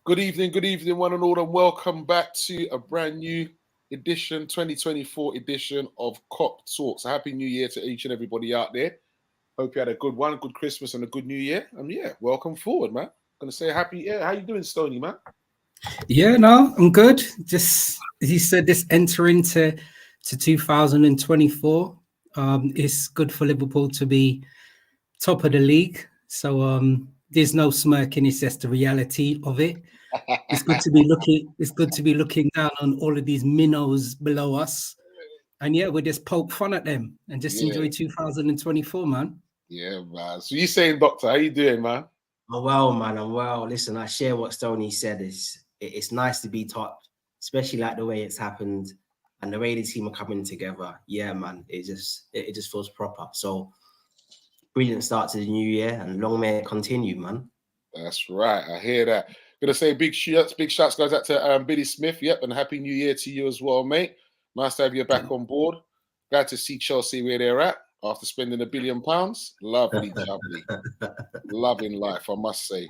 Good evening, one and all, and welcome back to a brand new edition, 2024 edition of Cop Talks. A happy New Year to each and everybody out there. Hope you had a good one, a good Christmas, and a good New Year. And yeah, welcome forward, man. Gonna say happy. Yeah, how you doing, Stoney, man? Yeah, no, I'm good. Just he said, this enter into 2024. It's good for Liverpool to be top of the league. So there's no smirking. It's just the reality of it. It's good to be looking. It's good to be looking down on all of these minnows below us, and yeah, we just poke fun at them and just enjoy 2024, man. Yeah, man. So you saying, Doctor, how you doing, man? I'm well, man. I'm well. Listen, I share what Stoney said. It's nice to be top, especially like the way it's happened and the way the team are coming together. Yeah, man. It just feels proper. So brilliant start to the new year, and long may it continue, man. That's right. I hear that. Gonna say big shouts goes out to Billy Smith. Yep, and happy New Year to you as well, mate. Nice to have you back on board. Glad to see Chelsea where they're at after spending £1 billion. Lovely, lovely. Loving life, I must say.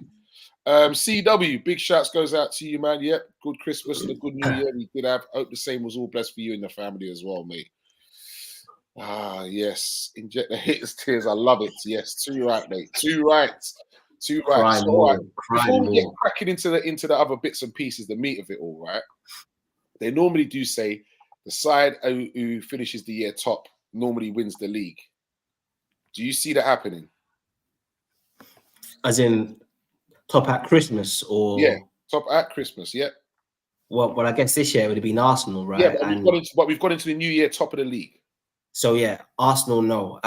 CW, big shouts goes out to you, man. Yep, good Christmas and a good New Year we did have. Hope the same was all blessed for you and the family as well, mate. Ah, yes. Inject the haters' tears. I love it. Yes, too right, mate. Too right. Too right. So, all right. Before we get cracking into the other bits and pieces, the meat of it all, right? They normally do say the side who finishes the year top normally wins the league. Do you see that happening? As in top at Christmas, or top at Christmas? Yeah. Well, I guess this year it would have been Arsenal, right? Yeah, but we've got into the new year top of the league. So yeah, Arsenal, no.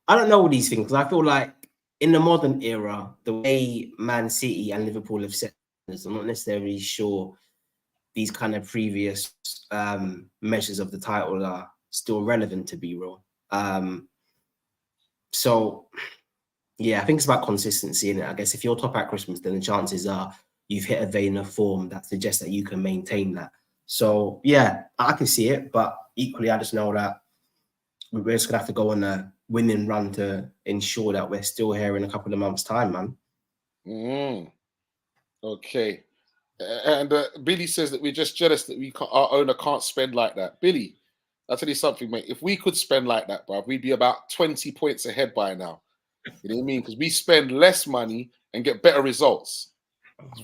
I don't know these things because I feel like in the modern era, the way Man City and Liverpool have set, I'm not necessarily sure these kind of previous measures of the title are still relevant, to be real. So yeah, I think it's about consistency in it. I guess if you're top at Christmas, then the chances are you've hit a vein of form that suggests that you can maintain that. So yeah, I can see it, but equally, I just know that we're just gonna have to go on a winning run to ensure that we're still here in a couple of months' time, man. Okay. And Billy says that we're just jealous that our owner can't spend like that. Billy, I'll tell you something, mate. If we could spend like that, bruv, we'd be about 20 points ahead by now. You know what I mean? Because we spend less money and get better results.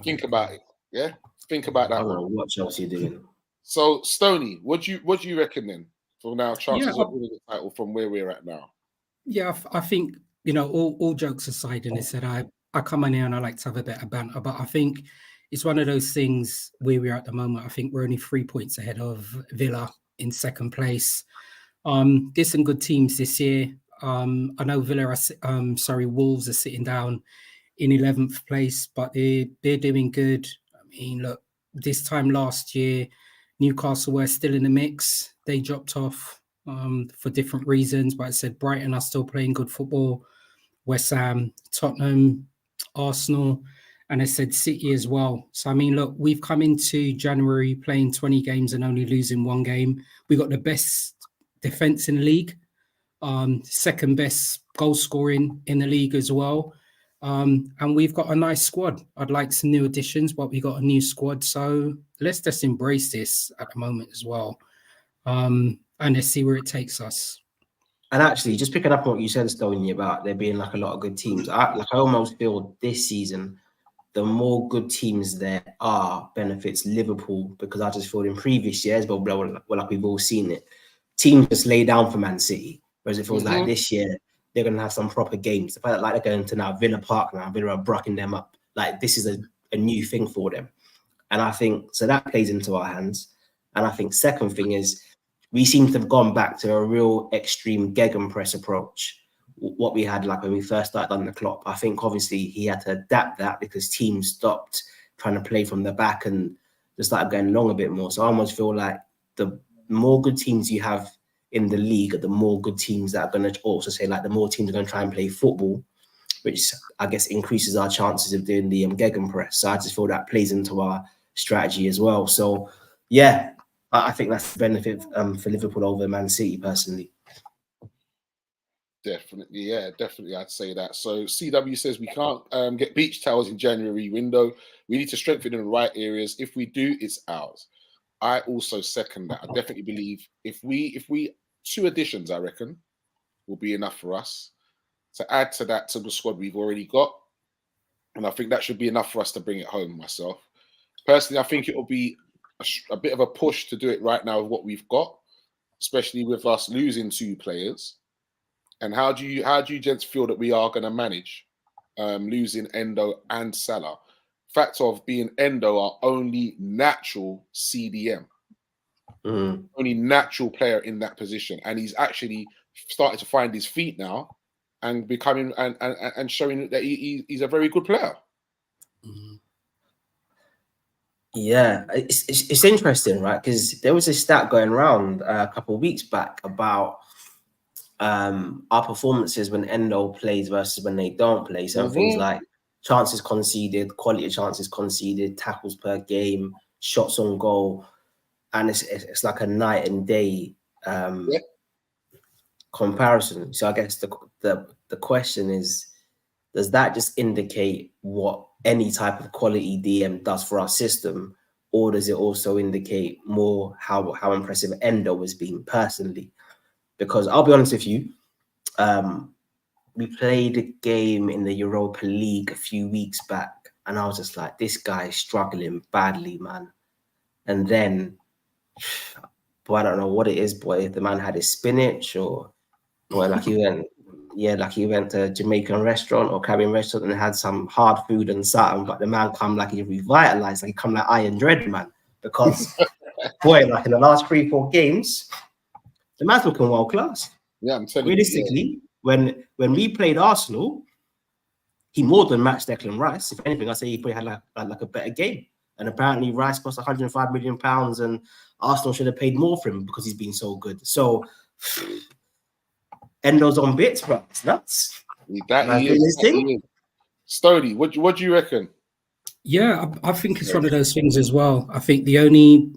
Think about it. Yeah? Think about that. I don't know what Chelsea are doing. So, Stoney, what do you reckon then for now chances of winning the title from where we're at now? Yeah, I think, you know, all jokes aside, and I said I come in here and I like to have a bit of banter, but I think it's one of those things where we're at the moment. I think we're only 3 points ahead of Villa in second place. There's some good teams this year. I know Wolves are sitting down in 11th place, but they're doing good. I mean, look, this time last year, Newcastle were still in the mix. They dropped off for different reasons, but I said Brighton are still playing good football. West Ham, Tottenham, Arsenal, and I said City as well. So, I mean, look, we've come into January playing 20 games and only losing 1 game. We got the best defense in the league, second best goal scoring in the league as well. And we've got a nice squad. I'd like some new additions, but we got a new squad. So let's just embrace this at the moment as well. And let's see where it takes us. And actually, just picking up on what you said, Stoney, about there being like a lot of good teams. I almost feel this season, the more good teams there are benefits Liverpool, because I just feel in previous years, but like we've all seen it, teams just lay down for Man City. Whereas it feels like this year, they're going to have some proper games. The fact that like they're going to now Villa Park now, Villa are brucking them up. Like this is a new thing for them. And I think, so that plays into our hands. And I think second thing is, we seem to have gone back to a real extreme gegenpress approach. What we had like when we first started under Klopp. I think obviously he had to adapt that because teams stopped trying to play from the back and just started going long a bit more. So I almost feel like the more good teams you have in the league, the more good teams that are going to also say like the more teams are going to try and play football, which I guess increases our chances of doing the gegenpress. So I just feel that plays into our strategy as well. So yeah, I think that's the benefit for Liverpool over Man City personally. Definitely, yeah, definitely. I'd say that. So CW says we can't get beach towels in January window. We need to strengthen in the right areas. If we do, it's ours. I also second that. I definitely believe if we 2 additions, I reckon, will be enough for us to add to the squad we've already got, and I think that should be enough for us to bring it home. Myself, personally, I think it will be a bit of a push to do it right now with what we've got, especially with us losing 2 players. And how do you gents feel that we are going to manage losing Endo and Salah? Fact of being Endo our only natural CDM, only natural player in that position, and he's actually started to find his feet now and becoming and showing that he's a very good player. Yeah, it's interesting, right? Because there was a stat going around a couple of weeks back about our performances when Endo plays versus when they don't play. So things like chances conceded, quality of chances conceded, tackles per game, shots on goal, and it's like a night and day comparison. So I guess the question is, does that just indicate what any type of quality DM does for our system, or does it also indicate more how impressive Endo has been personally? Because I'll be honest with you, we played a game in the Europa League a few weeks back, and I was just like, this guy is struggling badly, man. And then, boy, I don't know what it is, boy. If the man had his spinach, or like he went to a Jamaican restaurant or Caribbean restaurant and had some hard food and something, but the man come like he revitalized, like he come like Iron Dread, man. Because, boy, like in the last 3-4 games, the man's looking world class. Yeah, I'm telling you. Realistically, when we played Arsenal, he more than matched Declan Rice. If anything, I say he probably had like a better game. And apparently Rice cost £105 million, and Arsenal should have paid more for him because he's been so good. So Endo's on bits, bro. It's nuts. That he is. Stody, what do you reckon? Yeah, I think it's one of those things as well. I think the only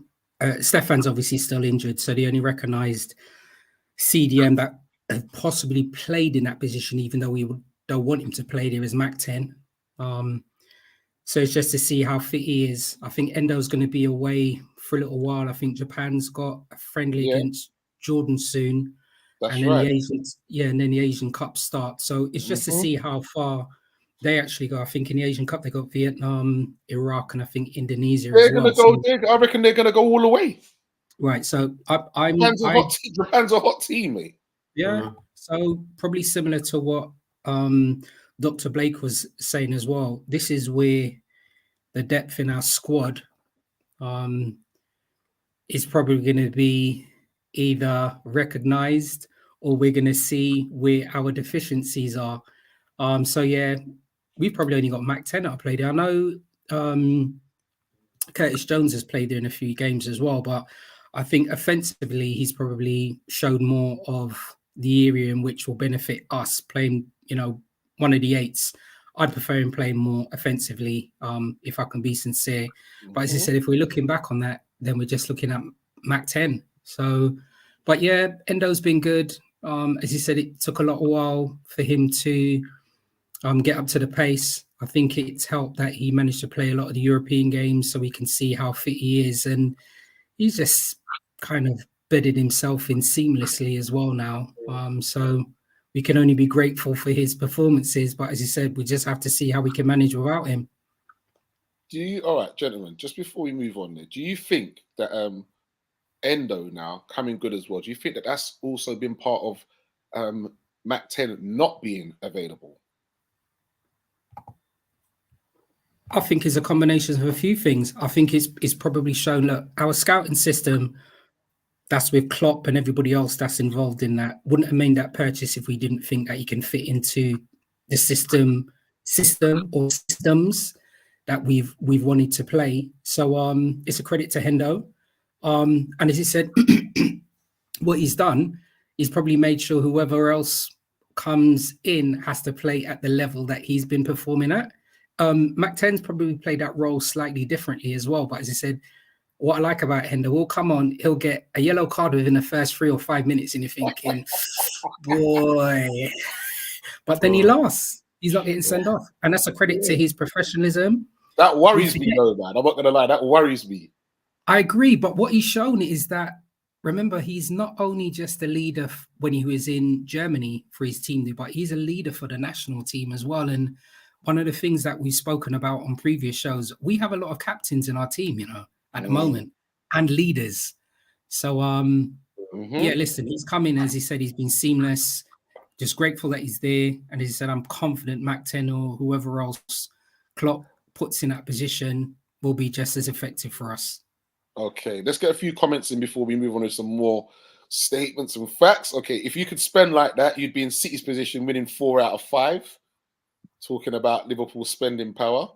Stefan's obviously still injured, so the only recognised CDM that possibly played in that position, even though we don't want him to play there, is Mac 10. So it's just to see how fit he is. I think Endo's going to be away for a little while. I think Japan's got a friendly against Jordan soon. That's and then right. and then the Asian Cup starts. So it's just to see how far they actually go. I think in the Asian Cup they got Vietnam, Iraq, and I think Indonesia as well. I reckon they're gonna go all the way. Right. So Japan's a hot team, mate. Yeah. So probably similar to what Dr. Blake was saying as well. This is where the depth in our squad is probably going to be either recognized or we're going to see where our deficiencies are. So yeah, we've probably only got Mac 10 that I played there. I know Curtis Jones has played there in a few games as well, but I think offensively he's probably showed more of the area in which will benefit us playing, one of the 8s. I'd prefer him playing more offensively, if I can be sincere. But as I said, if we're looking back on that, then we're just looking at Mac 10. So, but yeah, Endo's been good. As you said, it took a while for him to get up to the pace. I think it's helped that he managed to play a lot of the European games so we can see how fit he is. And he's just kind of bedded himself in seamlessly as well now. So we can only be grateful for his performances. But as you said, we just have to see how we can manage without him. All right, gentlemen, just before we move on there, do you think that Endo now coming good as well, do you think that that's also been part of Mac 10 not being available? I think it's a combination of a few things. I think it's probably shown that our scouting system, that's with Klopp and everybody else that's involved in that, wouldn't have made that purchase if we didn't think that he can fit into the system or systems that we've wanted to play. So it's a credit to Hendo. And as he said, what he's done is probably made sure whoever else comes in has to play at the level that he's been performing at. Mac 10's probably played that role slightly differently as well. But as I said, what I like about Hendo, will come on, he'll get a yellow card within the first 3 or 5 minutes, and you're thinking, Boy. But then he lost. He's not getting sent off. And that's a credit to his professionalism. That worries me, though, man. I'm not going to lie. That worries me. I agree. But what he's shown is that, remember, he's not only just a leader when he was in Germany for his team, but he's a leader for the national team as well. And one of the things that we've spoken about on previous shows, we have a lot of captains in our team, at the moment, and leaders. So, yeah, listen, he's come in, as he said, he's been seamless. Just grateful that he's there. And as he said, I'm confident Mac 10 or whoever else Klopp puts in that position will be just as effective for us. Okay, let's get a few comments in before we move on to some more statements and facts. Okay, if you could spend like that, you'd be in City's position, winning 4 out of 5. Talking about Liverpool spending power.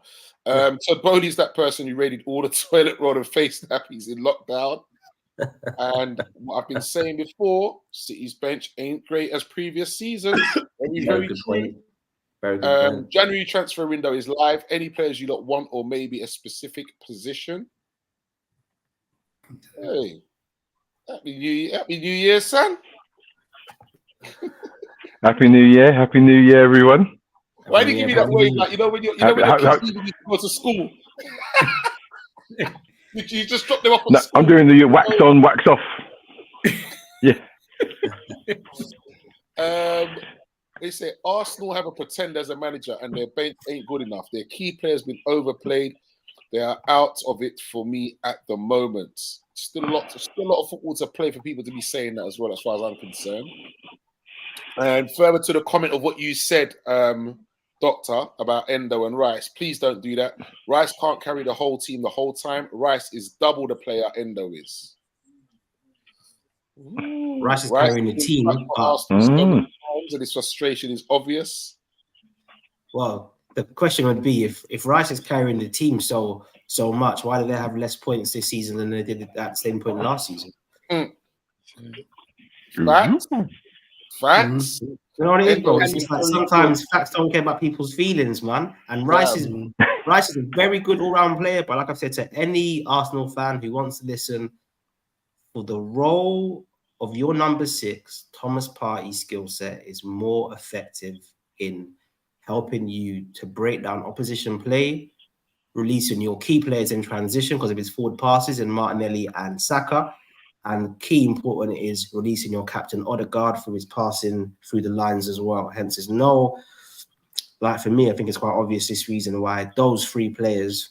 So Bodie's that person who raided all the toilet roll and face nappies in lockdown. And what I've been saying before, City's bench ain't great as previous seasons. Very good true. point. Very good point. January transfer window is live. Any players you lot want, or maybe a specific position? Hey, happy New Year, son. Happy New Year, everyone. Why do you give me that way? Like, when you're when your kids need to go to school. You just drop them off at school. I'm doing the wax on, wax off. Yeah. They say Arsenal have a pretender as a manager and their bench ain't good enough. Their key players been overplayed. They are out of it for me at the moment. Still a lot of football to play for people to be saying that as well, as far as I'm concerned. And further to the comment of what you said, Doctor, about Endo and Rice, please don't do that. Rice can't carry the whole team the whole time. Rice is double the player Endo is. Rice is carrying the team. And his frustration is obvious. Well, the question would be, if Rice is carrying the team so much, why do they have less points this season than they did at that same point last season? Facts. You know what it is, bro? It's just like sometimes facts don't care about people's feelings, man. And Rice is a very good all-round player, but like I've said to any Arsenal fan who wants to listen, for the role of your number 6, Thomas Partey's skill set is more effective in helping you to break down opposition play, releasing your key players in transition because of his forward passes in Martinelli and Saka. And key important is releasing your captain Odegaard from his passing through the lines as well. Hence, there's no, like for me, I think it's quite obvious this reason why those 3 players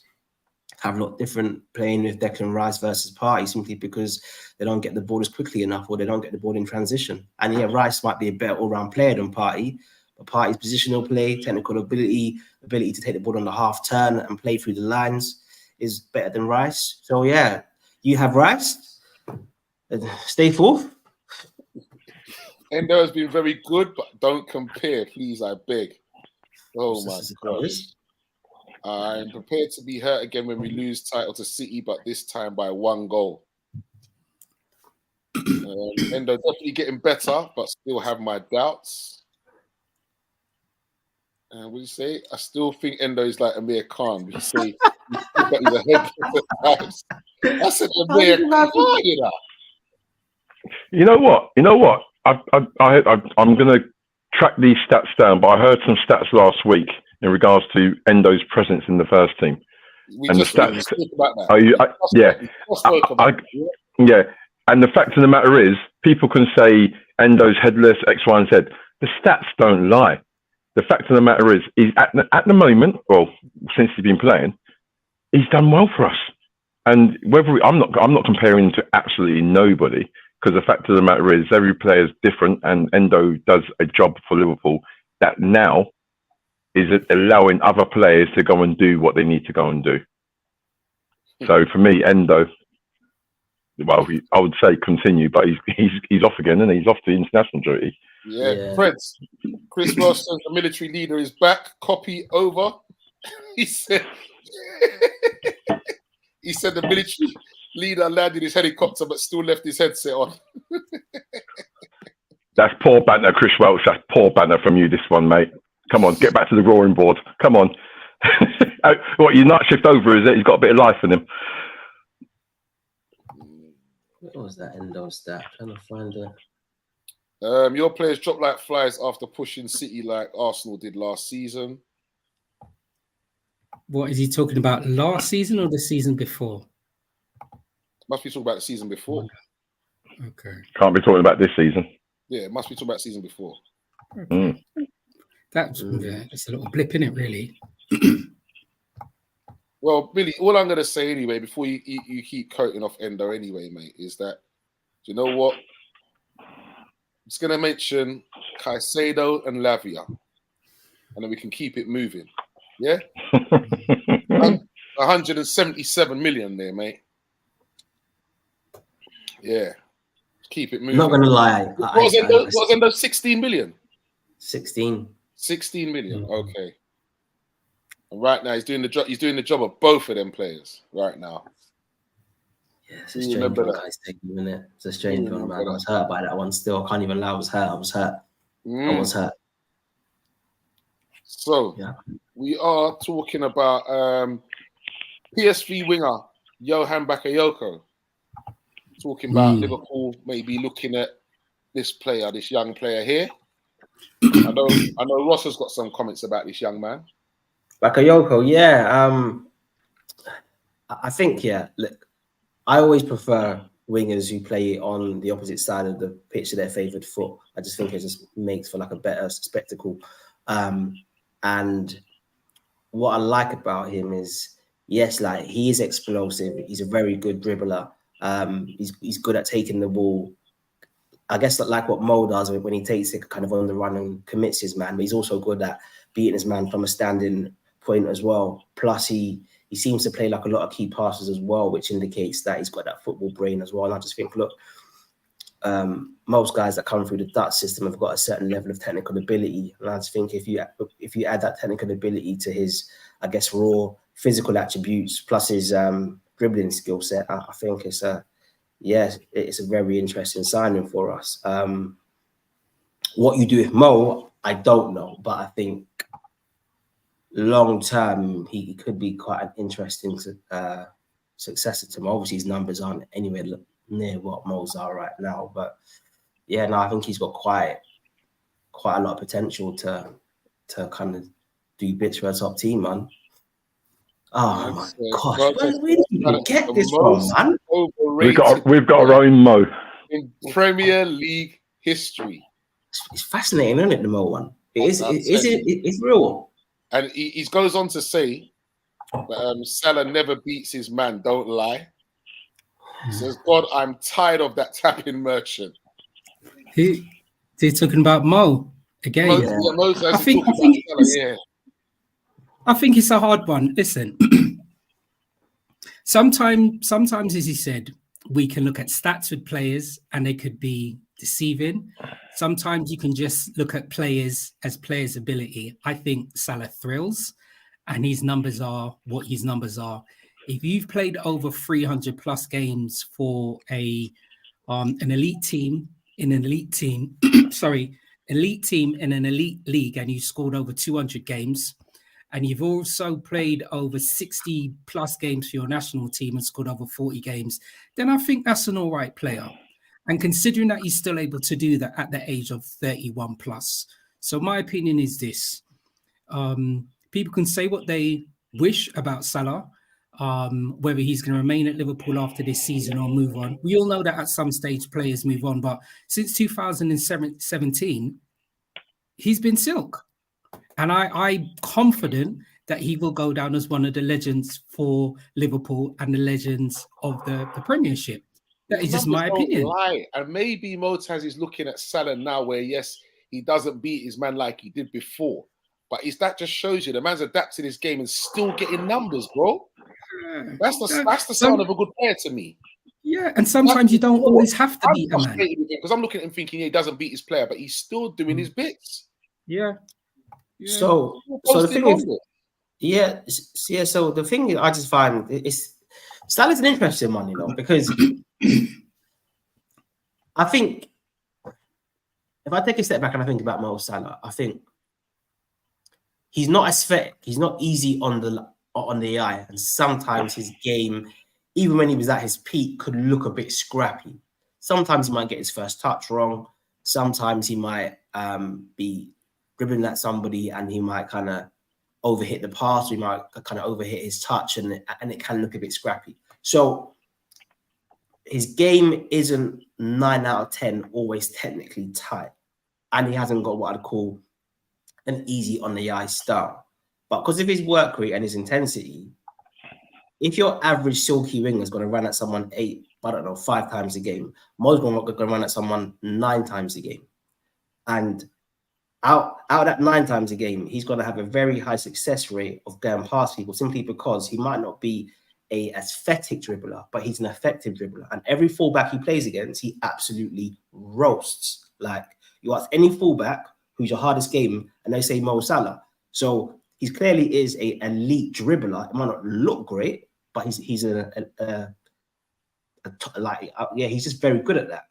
have a lot different playing with Declan Rice versus Partey, simply because they don't get the ball as quickly enough or they don't get the ball in transition. And yeah, Rice might be a better all-round player than Partey, but Partey's positional play, technical ability to take the ball on the half turn and play through the lines is better than Rice. So yeah, you have Rice. Stay fourth. Endo has been very good, but don't compare, please, I beg. Oh my gosh. I'm prepared to be hurt again when we lose title to City, but this time by 1 goal. Endo definitely getting better, but still have my doubts. And what do you say? I still think Endo is like Amir Khan. You say that he's a head. I said Amir Khan, you know. You know what? I'm going to track these stats down, but I heard some stats last week in regards to Endo's presence in the first team. And the stats. Yeah. And the fact of the matter is, people can say Endo's headless, X, Y, and Z. The stats don't lie. The fact of the matter is, he's at the moment, well, since he's been playing, he's done well for us. And I'm not comparing to absolutely nobody, because the fact of the matter is every player is different, and Endo does a job for Liverpool that now is allowing other players to go and do what they need to go and do. So for me, Endo, well, I would say continue, but he's off again, and he's off to international duty. Yeah. Friends, Chris Wilson, the military leader, is back. Copy over. He said the military leader landed his helicopter but still left his headset on. That's poor banter, Chris Welch. That's poor banter from you, this one, mate. Come on, get back to the drawing board. Come on. What, your night shift over, is it? He's got a bit of life in him. What was that Endo stat? Trying to find it. Your players drop like flies after pushing City like Arsenal did last season. What is he talking about? Last season or the season before? Must be talking about the season before. Okay. Can't be talking about this season. Yeah, must be talking about season before. Mm. That's just a little blip in it, really. Well, Billy, all I'm going to say anyway, before you keep coating off Endo anyway, mate, is that, you know what? I'm just going to mention Caicedo and Lavia, and then we can keep it moving. Yeah? 177 million there, mate. Yeah. Keep it moving. Not going to lie. What was Endo? 16 million? 16. 16 million, okay. And right now, he's doing the job. He's doing the job of both of them players right now. Yeah, it's a strange one, guys. Isn't it? It's a strange one, man. I was hurt by that one still. I can't even lie. I was hurt. I was hurt. So, we are talking about PSV winger Johan Bakayoko. Talking about Liverpool maybe looking at this player, this young player here. I know Ross has got some comments about this young man. Bakayoko, yeah. I think, look, I always prefer wingers who play on the opposite side of the pitch to their favoured foot. I just think it just makes for like a better spectacle. And what I like about him is, yes, like he is explosive. He's a very good dribbler. He's good at taking the ball. I guess like what Mo does when he takes it kind of on the run and commits his man, but he's also good at beating his man from a standing point as well. Plus, he seems to play like a lot of key passes as well, which indicates that he's got that football brain as well. And I just think, look, most guys that come through the Dutch system have got a certain level of technical ability. And I just think if you add that technical ability to his, I guess, raw physical attributes plus his dribbling skill set, I think it's a very interesting signing for us. What you do with Mo, I don't know, but I think long term he could be quite an interesting successor to Mo. Obviously, his numbers aren't anywhere near what Mo's are right now, but yeah, no, I think he's got quite a lot of potential to kind of do bits for a top team, man. Oh my gosh, where did you get this from, man? We've got our own Mo in Premier League history. It's fascinating, isn't it? The Mo one. It's real. And he goes on to say that Salah never beats his man. Don't lie. He says, "God, I'm tired of that tapping merchant." He's talking about Mo again. I think it's a hard one. Listen, sometimes, as he said, we can look at stats with players and they could be deceiving. Sometimes you can just look at players as players' ability. I think Salah thrills, and his numbers are what his numbers are. If you've played over 300 plus games for an elite team in an elite team, elite team in an elite league, and you scored over 200 games, and you've also played over 60 plus games for your national team and scored over 40 games, then I think that's an all right player. And considering that he's still able to do that at the age of 31 plus. So my opinion is this. People can say what they wish about Salah, whether he's going to remain at Liverpool after this season or move on. We all know that at some stage players move on, but since 2017, he's been silk. And I'm confident that he will go down as one of the legends for Liverpool and the legends of the Premiership. That is just my opinion. And maybe Motaz is looking at Salah now where, yes, he doesn't beat his man like he did before. But that just shows you the man's adapting his game and still getting numbers, bro. That's the sound of a good player to me. Yeah, and sometimes you don't always have to beat a man. Because I'm looking at him thinking, he doesn't beat his player, but he's still doing his bits. Yeah. So the thing is, so the thing I just find is Salah's an interesting one, because I think if I take a step back and I think about Mo Salah, I think he's not aesthetic. He's not easy on the eye, and sometimes his game, even when he was at his peak, could look a bit scrappy. Sometimes he might get his first touch wrong. Sometimes he might be dribbling at somebody and he might kind of overhit the pass, or he might kind of overhit his touch, and it can look a bit scrappy. So his game isn't 9 out of 10 always technically tight, and he hasn't got what I'd call an easy on the eye style. But because of his work rate and his intensity, if your average silky winger is going to run at someone 5 times a game, Mo's going to run at someone 9 times a game. And out of that 9 times a game, he's going to have a very high success rate of going past people, simply because he might not be a aesthetic dribbler, but he's an effective dribbler. And every fullback he plays against, he absolutely roasts. Like, you ask any fullback who's your hardest game, and they say Mo Salah. So he clearly is a elite dribbler. It might not look great, but he's he's just very good at that.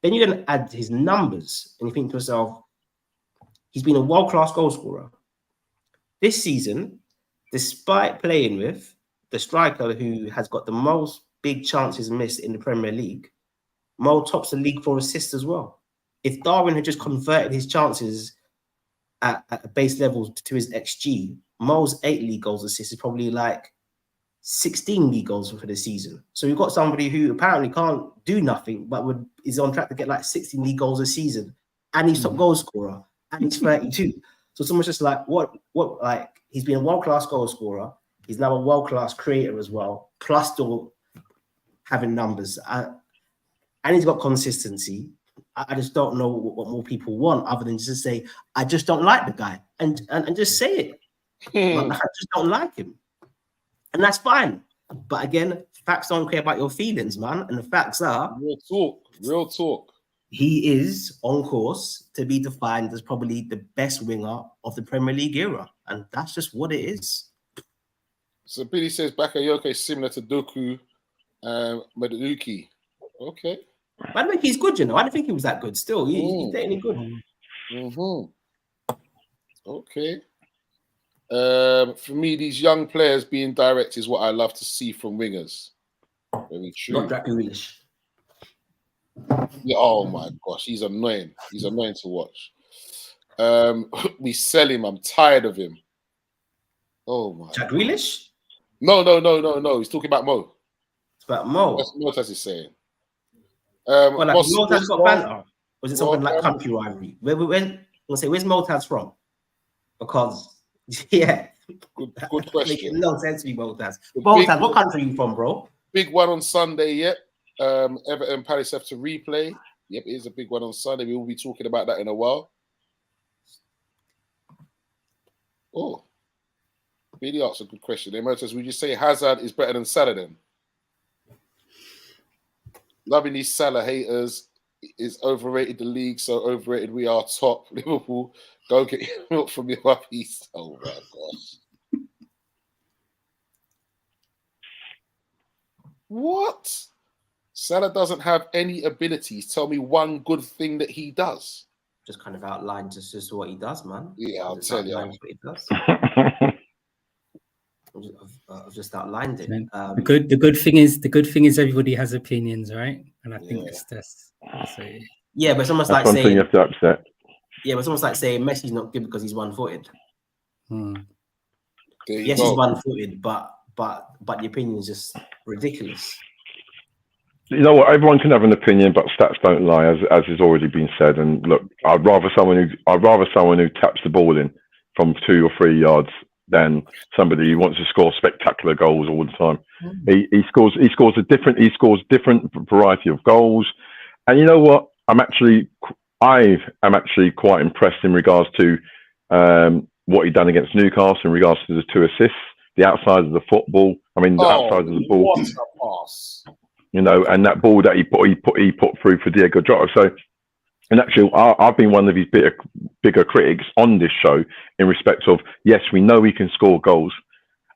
Then you're going to add his numbers, and you think to yourself, he's been a world-class goal scorer. This season, despite playing with the striker who has got the most big chances missed in the Premier League, Mo tops the league for assists as well. If Darwin had just converted his chances at a base level to his XG, Mo's 8 league goals assists is probably like 16 league goals for the season. So you've got somebody who apparently can't do nothing, but is on track to get like 16 league goals a season, and he's top goal scorer, and he's 32. So someone's just like, what? Like, he's been a world-class goal scorer. He's now a world-class creator as well, plus still having numbers. And he's got consistency. I just don't know what more people want other than just to say, I just don't like the guy. And just say it. Like, I just don't like him. And that's fine. But again, facts don't care about your feelings, man. And the facts are... Real talk. He is on course to be defined as probably the best winger of the Premier League era. And that's just what it is. So Billy says Bakayoko is similar to Doku Maduki. Okay. I don't think he's good, you know. I don't think he was that good still. He's definitely good. Okay. For me, these young players being direct is what I love to see from wingers. Very true. Not Jack Grealish. Yeah, oh my gosh, he's annoying. He's annoying to watch. We sell him. I'm tired of him. Oh my. Jack Grealish? No. He's talking about Mo. It's about Mo. That's what Motaz is saying. Well, like, Motaz got banter. Was it something like country rivalry? Where's Motaz from? Because, yeah. Good question. Making no sense to me, Motaz. Motaz, what country are you from, bro? Big one on Sunday, yep. Everton Palace have to replay. Yep, it is a big one on Sunday. We will be talking about that in a while. Oh. Billy asked a good question. Emeritus, would you say Hazard is better than Salah then? Loving these Salah haters is overrated the league, so overrated we are top. Liverpool, go get your milk from your puppies. Oh my gosh. What? Salah doesn't have any abilities. Tell me one good thing that he does. Just kind of outlined just what he does, man. Yeah, I'll tell you. What he does. I've just outlined it. The good thing is everybody has opinions, right? And I think that's it. Yeah, but it's almost like one saying thing you have to upset. Yeah, but it's almost like saying Messi's not good because he's one-footed. Yes, he's one-footed, but the opinion is just ridiculous. You know what? Everyone can have an opinion, but stats don't lie, as has already been said. And look, I'd rather someone who taps the ball in from 2 or 3 yards than somebody who wants to score spectacular goals all the time. He scores a different variety of goals. And you know what? I am actually quite impressed in regards to what he done against Newcastle in regards to the 2 assists, the outside of the football. I mean, the outside of the ball. What a pass. You know, and that ball that he put through for Diego Jota. So, and actually, I've been one of his bigger critics on this show in respect of, yes, we know he can score goals,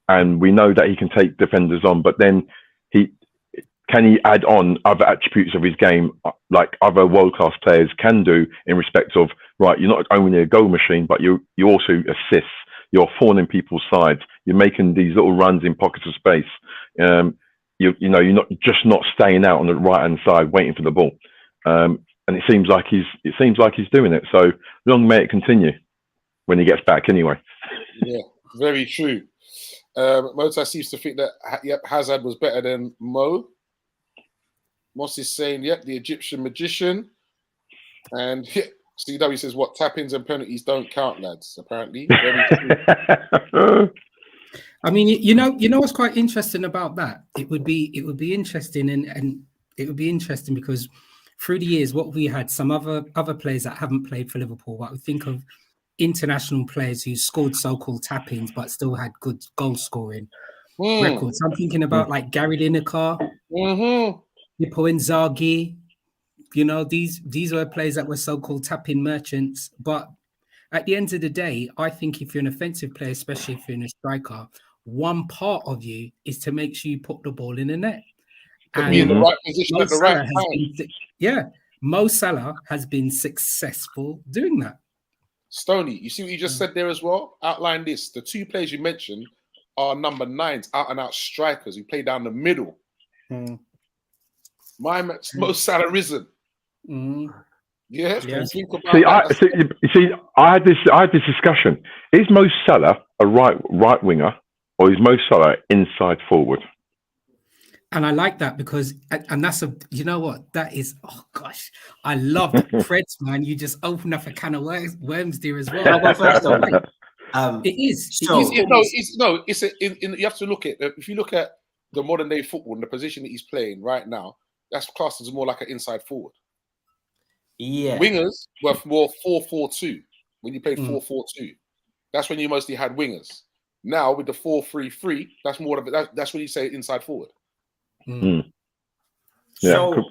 and we know that he can take defenders on, but then can he add on other attributes of his game like other world-class players can do in respect of, right, you're not only a goal machine, but you also assist. You're thorning people's sides. You're making these little runs in pockets of space. You're not staying out on the right hand side waiting for the ball. and it seems like he's doing it. So long may it continue when he gets back. Anyway. Yeah, very true. Mota seems to think that Hazard was better than Mo. Moss is saying, yep, the Egyptian magician. And CW says, what, tap-ins and penalties don't count, lads, apparently. Very true. I mean, you know what's quite interesting about that? It would be interesting, and it would be interesting because through the years, what we had, some other players that haven't played for Liverpool, what we think of international players who scored so-called tap-ins but still had good goal scoring records. I'm thinking about like Gary Lineker, Pippo Inzaghi. You know, these were players that were so-called tap-in merchants. But at the end of the day, I think if you're an offensive player, especially if you're a striker, one part of you is to make sure you put the ball in the net. To be in the right position at the right time. Mo Salah has been successful doing that. Stoney, you see what you just said there as well? Outline this. The two players you mentioned are number 9s, out-and-out strikers who play down the middle. My Mo Salah isn't. Yeah. Think about I had this discussion. Is Mo Salah a right winger, or is Mo Salah inside forward? And I like that because, and that's you know what, that is, oh gosh, I love Preds, man. You just open up a can of worms there as well. Can I go first, though? It is. You have to look at, if you look at the modern day football and the position that he's playing right now, that's classed as more like an inside forward. Yeah. Wingers were more 4-4-2 when you played 4-4-2. That's when you mostly had wingers. Now with the 4-3-3, that's more of it. That's when you say inside forward. So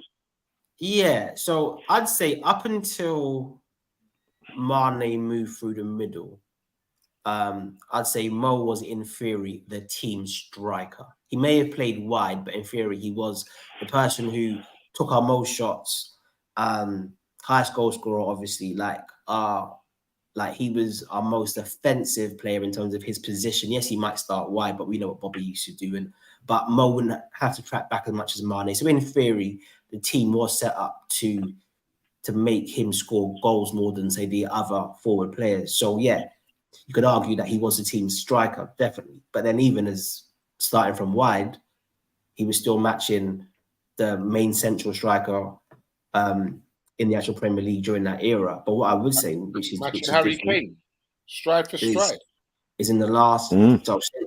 I'd say up until Mane moved through the middle, I'd say Mo was in theory the team striker. He may have played wide, but in theory he was the person who took our most shots, highest goal scorer, obviously. Like he was our most offensive player in terms of his position. Yes, he might start wide, but we know what Bobby used to do. But Mo wouldn't have to track back as much as Mane. So in theory, the team was set up to make him score goals more than, say, the other forward players. So yeah, you could argue that he was the team's striker, definitely. But then even as starting from wide, he was still matching the main central striker in the actual Premier League during that era. But what I would say, which is Harry Kane, stride for stride, is in the last.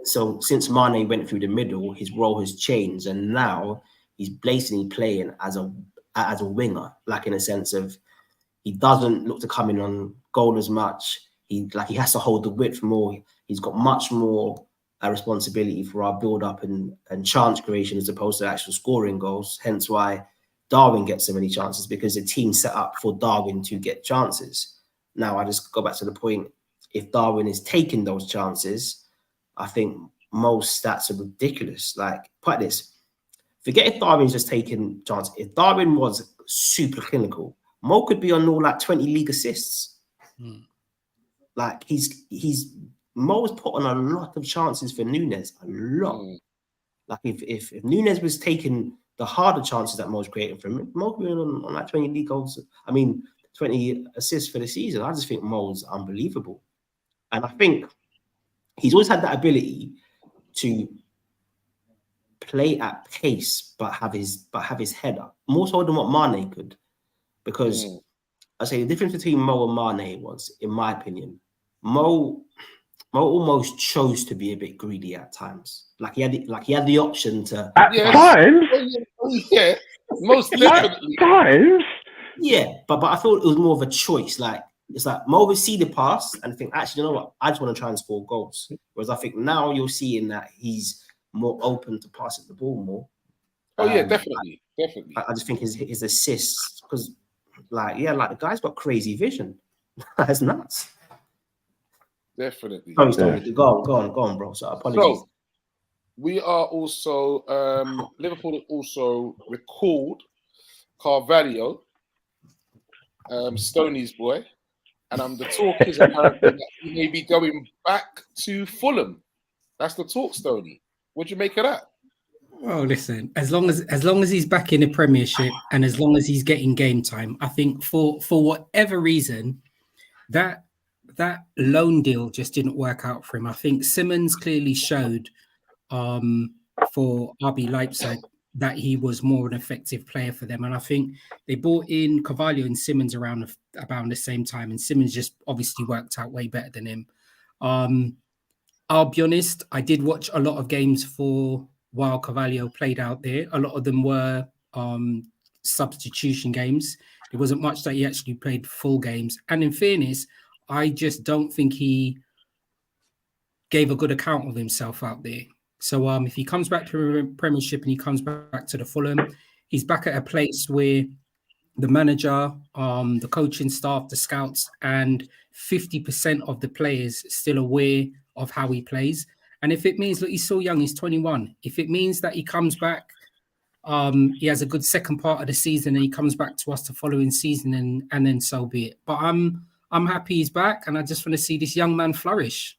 So since Mane went through the middle, his role has changed, and now he's blatantly playing as a winger, like in a sense of he doesn't look to come in on goal as much. He has to hold the width more. He's got much more responsibility for our build-up and chance creation as opposed to actual scoring goals. Hence why Darwin gets so many chances, because the team set up for Darwin to get chances. Now, I just go back to the point, if Darwin is taking those chances, I think most stats are ridiculous. Like, put this, forget if Darwin's just taking chances. If Darwin was super clinical, Mo could be on all like 20 league assists. Like Mo's put on a lot of chances for Nunes, a lot. Like if Nunes was taking the harder chances that Mo's creating for him, Mo could be on like 20 league goals. 20 assists for the season. I just think Mo's unbelievable. And I think he's always had that ability to play at pace, but have his head up, more so than what Mane could. Because I say the difference between Mo and Mane was, in my opinion, Mo almost chose to be a bit greedy at times. Like he had the option to at times. Yeah, most definitely. At times. Yeah, but I thought it was more of a choice. Like it's like Mo would see the pass and think, actually, you know what? I just want to try and score goals. Whereas I think now you're seeing that he's more open to passing the ball more. Oh yeah, definitely. I just think his assists, because the guy's got crazy vision. That's nuts. Definitely. Go on, bro. So apologies. So we are also Liverpool have also recalled Carvalho, Stoney's boy, and the talk is apparently that he may be going back to Fulham. That's the talk, Stoney. What do you make of that? Well, listen, as long as he's back in the Premiership and as long as he's getting game time, I think for whatever reason, that loan deal just didn't work out for him. I think Simmons clearly showed for RB Leipzig that he was more an effective player for them. And I think they brought in Carvalho and Simmons around about the same time, and Simmons just obviously worked out way better than him. I'll be honest, I did watch a lot of games for while Carvalho played out there. A lot of them were substitution games. There wasn't much that he actually played full games. And in fairness, I just don't think he gave a good account of himself out there. So if he comes back to the Premiership and he comes back to the Fulham, he's back at a place where the manager, the coaching staff, the scouts, and 50% of the players still aware of how he plays. And if it means, look, he's so young, he's 21. If it means that he comes back, he has a good second part of the season and he comes back to us the following season, and then so be it. But I'm happy he's back, and I just want to see this young man flourish.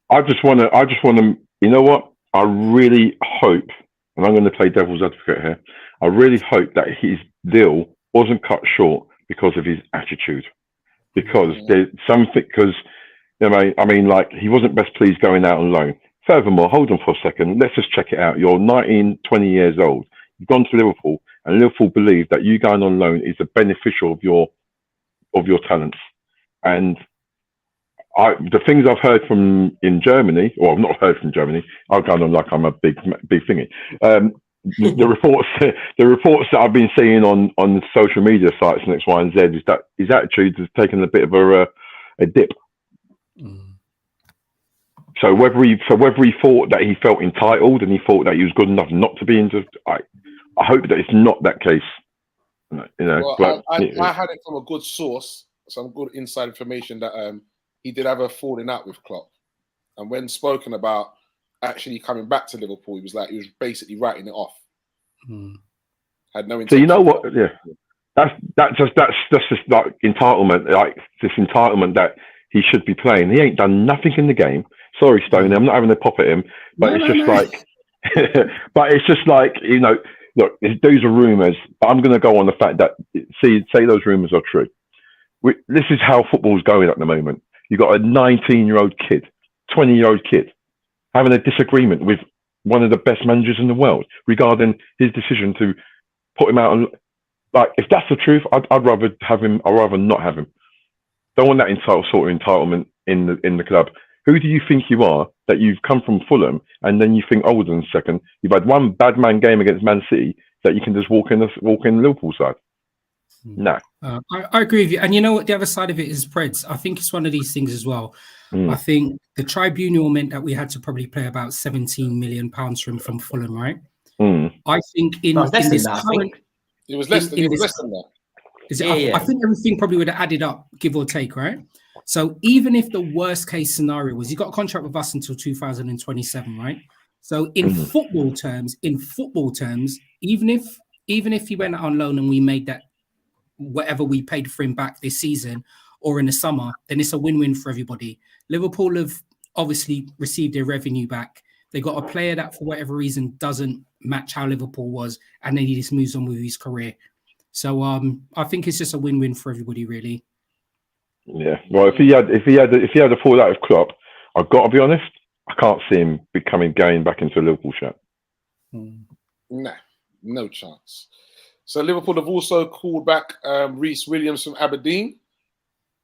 I just want to, you know what? I really hope, and I'm going to play devil's advocate here, I really hope that his deal wasn't cut short because of his attitude. Because there's something, because, you know, I mean, like, he wasn't best pleased going out on loan. Furthermore, hold on for a second, let's just check it out. You're 19, 20 years old. You've gone to Liverpool, and Liverpool believe that you going on loan is a beneficial of your talents. And the things I've heard from in Germany, or I've not heard from Germany, I've gone on like I'm a big thingy. The reports that I've been seeing on social media sites and X, Y, and Z is that his attitude has taken a bit of a dip. So whether he thought that he felt entitled and he thought that he was good enough not to be into, I hope that it's not that case. You know, well, I had it from a good source, some good inside information that he did have a falling out with Klopp, and when spoken about actually coming back to Liverpool, he was basically writing it off. Had no intention. So you know what? Yeah, that's just like entitlement, like this entitlement that he should be playing. He ain't done nothing in the game. Sorry, Stoney, I'm not having a pop at him, but like, but it's just like, you know, look, those are rumours. But I'm going to go on the fact that say those rumours are true. This is how football's going at the moment. You've got a 19-year-old kid, 20-year-old kid, having a disagreement with one of the best managers in the world regarding his decision to put him out. Like, if that's the truth, I'd rather have him. I'd rather not have him. Don't want that sort of entitlement in the club. Who do you think you are that you've come from Fulham and then you think, hold on a second, you've had one bad man game against Man City that you can just walk in the Liverpool side? No. I agree with you. And you know what? The other side of it is Preds. I think it's one of these things as well. I think the tribunal meant that we had to probably pay about £17 million from Fulham, right? I think in this current... It was less than that. I think everything probably would have added up, give or take, right? So even if the worst case scenario was, you got a contract with us until 2027, right? So in football terms, even if he went out on loan and we made that whatever we paid for him back this season or in the summer, then it's a win-win for everybody. Liverpool have obviously received their revenue back. They got a player that for whatever reason doesn't match how Liverpool was, and then he just moves on with his career. So I think it's just a win-win for everybody, really. Yeah. Well, if he had a fallout with Klopp, I've got to be honest, I can't see him going back into a Liverpool shirt. Nah, no chance. So Liverpool have also called back Reece Williams from Aberdeen.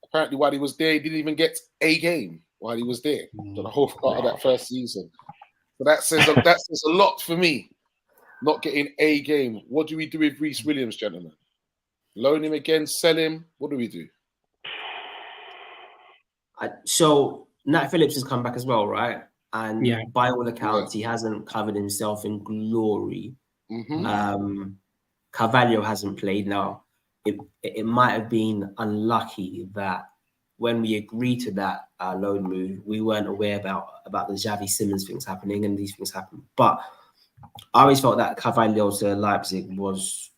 Apparently, while he was there, he didn't even get a game while he was there for the whole part of that first season. So that says a lot for me. Not getting a game. What do we do with Reece Williams, gentlemen? Loan him again, sell him? What do we do? So Nat Phillips has come back as well, right? And by all accounts, he hasn't covered himself in glory. Carvalho hasn't played. Now, it might have been unlucky that when we agreed to that loan move, we weren't aware about the Xavi Simmons things happening, and these things happen. But I always felt that Carvalho to Leipzig was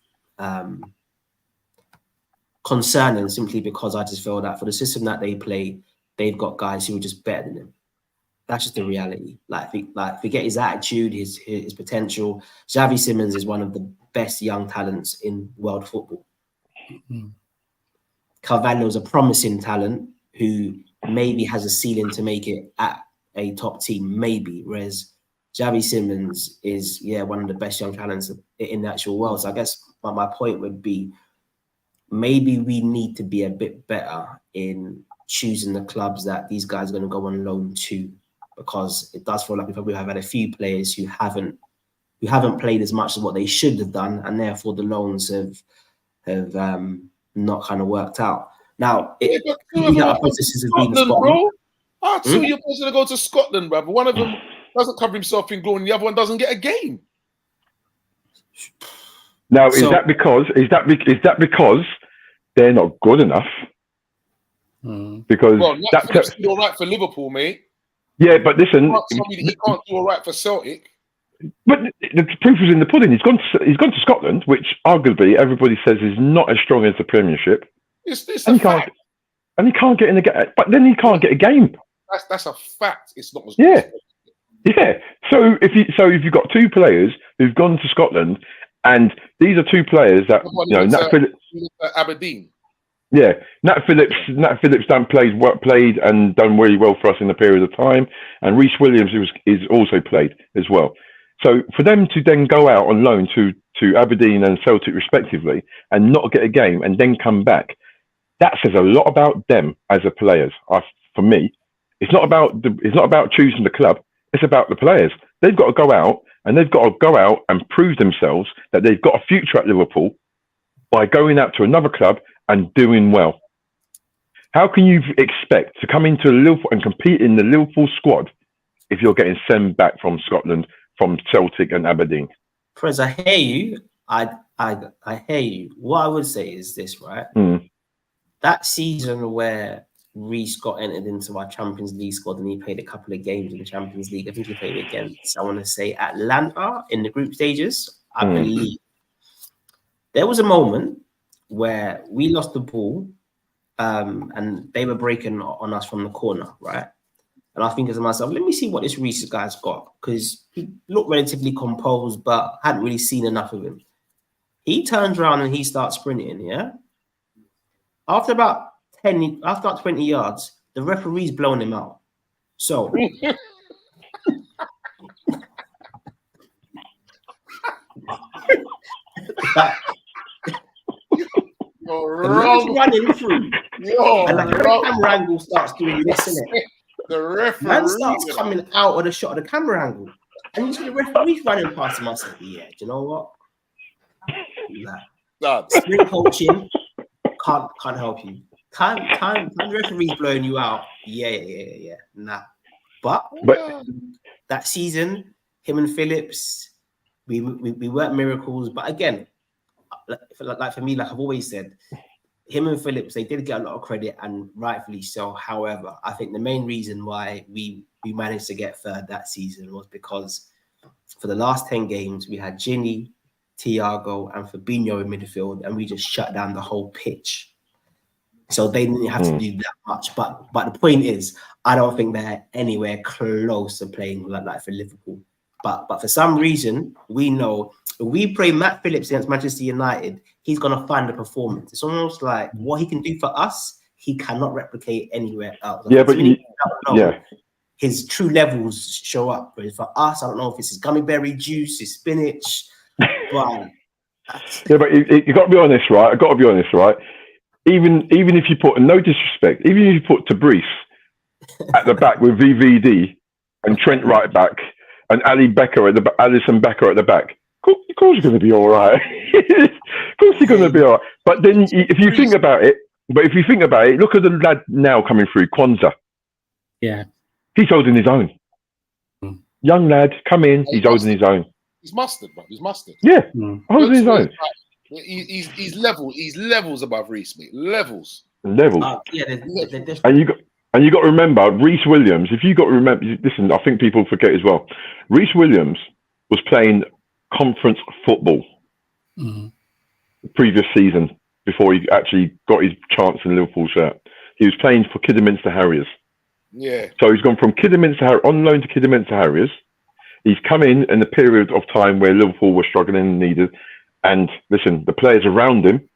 concerning, simply because I just feel that for the system that they play, they've got guys who are just better than That's just the reality. Like forget his attitude, his potential. Xavi Simons is one of the best young talents in world football. Mm. Carvalho's a promising talent who maybe has a ceiling to make it at a top team, maybe. Whereas Xavi Simons is, one of the best young talents in the actual world. So I guess my point would be maybe we need to be a bit better in choosing the clubs that these guys are going to go on loan to, because it does feel like we probably have had a few players who haven't played as much as what they should have done, and therefore the loans have not kind of worked out. Now, our processes have been Scotland, bro. I Hmm? you're supposed to go to Scotland, brother. One of them doesn't cover himself in glory, and the other one doesn't get a game. Now, So- is that because they're not good enough? Mm. Because Well, Nat Phillips did all right for Liverpool, mate. yeah, but listen, He can't do all right for Celtic. but the proof is in the pudding. He's gone to Scotland, which arguably everybody says is not as strong as the Premiership. It's And a he can't, fact. and he can't get in the game. But then he can't get a game. That's a fact. It's not as Yeah. Yeah. So if you've got two players who've gone to Scotland, and these are two players that Nat Phillips. Aberdeen. Yeah, Nat Phillips played and done really well for us in a period of time, and Reece Williams is also played as well. So for them to then go out on loan to Aberdeen and Celtic respectively and not get a game and then come back, that says a lot about them as a players. For me, it's not about choosing the club. It's about the players. They've got to go out and prove themselves that they've got a future at Liverpool by going out to another club and doing well. How can you expect to come into Liverpool and compete in the Liverpool squad if you're getting sent back from Scotland, from Celtic and Aberdeen? Prez, I hear you. I hear you. What I would say is this, right? That season where Reece got entered into our Champions League squad and he played a couple of games in the Champions League, I think he played against, I want to say, Atlanta in the group stages, I believe. There was a moment where we lost the ball and they were breaking on us from the corner, right? And I was thinking to myself, let me see what this Reece guy's got, because he looked relatively composed, but hadn't really seen enough of him. He turns around and he starts sprinting, yeah? After about 20 yards, the referee's blown him out. So... The man's running through, and like the camera angle starts doing this, innit? The referee Man starts coming out of the shot of the camera angle, and you see the referee's running past him. I said, "Yeah, do you know what? Nah. Sprint coaching can't help you. Time the referee's blowing you out. Yeah. Nah. But that season, him and Phillips, we weren't miracles. But again, like for me, like I've always said, him and Phillips, they did get a lot of credit, and rightfully so. However, I think the main reason why we managed to get third that season was because for the last 10 games, we had Ginny, Thiago, and Fabinho in midfield, and we just shut down the whole pitch. So they didn't have to do that much. But the point is, I don't think they're anywhere close to playing like for Liverpool. But for some reason, we know if we play Matt Phillips against Manchester United, he's going to find a performance. It's almost like what he can do for us, he cannot replicate anywhere else. Yeah, but his true levels show up. But for us, I don't know if it's his gummy berry juice, his spinach. But you got to be honest, right? I got to be honest, right? Even if you put, no disrespect, even if you put Tabrice at the back with VVD and Trent right back and Alisson Becker at the back, of course you're going to be all right. Of course you're going to be all right. But then if you think about it, look at the lad now coming through, Kwanzaa. Yeah. He's holding his own. Young lad, come in, he's holding his own. He's mustard, bro. He's mustard. Yeah, holding his own. He's levels above Reece, mate. Levels. yeah, And you got to remember Reece Williams. If you got to remember, listen, I think people forget as well. Reece Williams was playing conference football the previous season before he actually got his chance in Liverpool shirt. He was playing for Kidderminster Harriers. Yeah. So he's gone from Kidderminster on loan to Kidderminster Harriers. He's come in a period of time where Liverpool were struggling and needed. And listen, the players around him,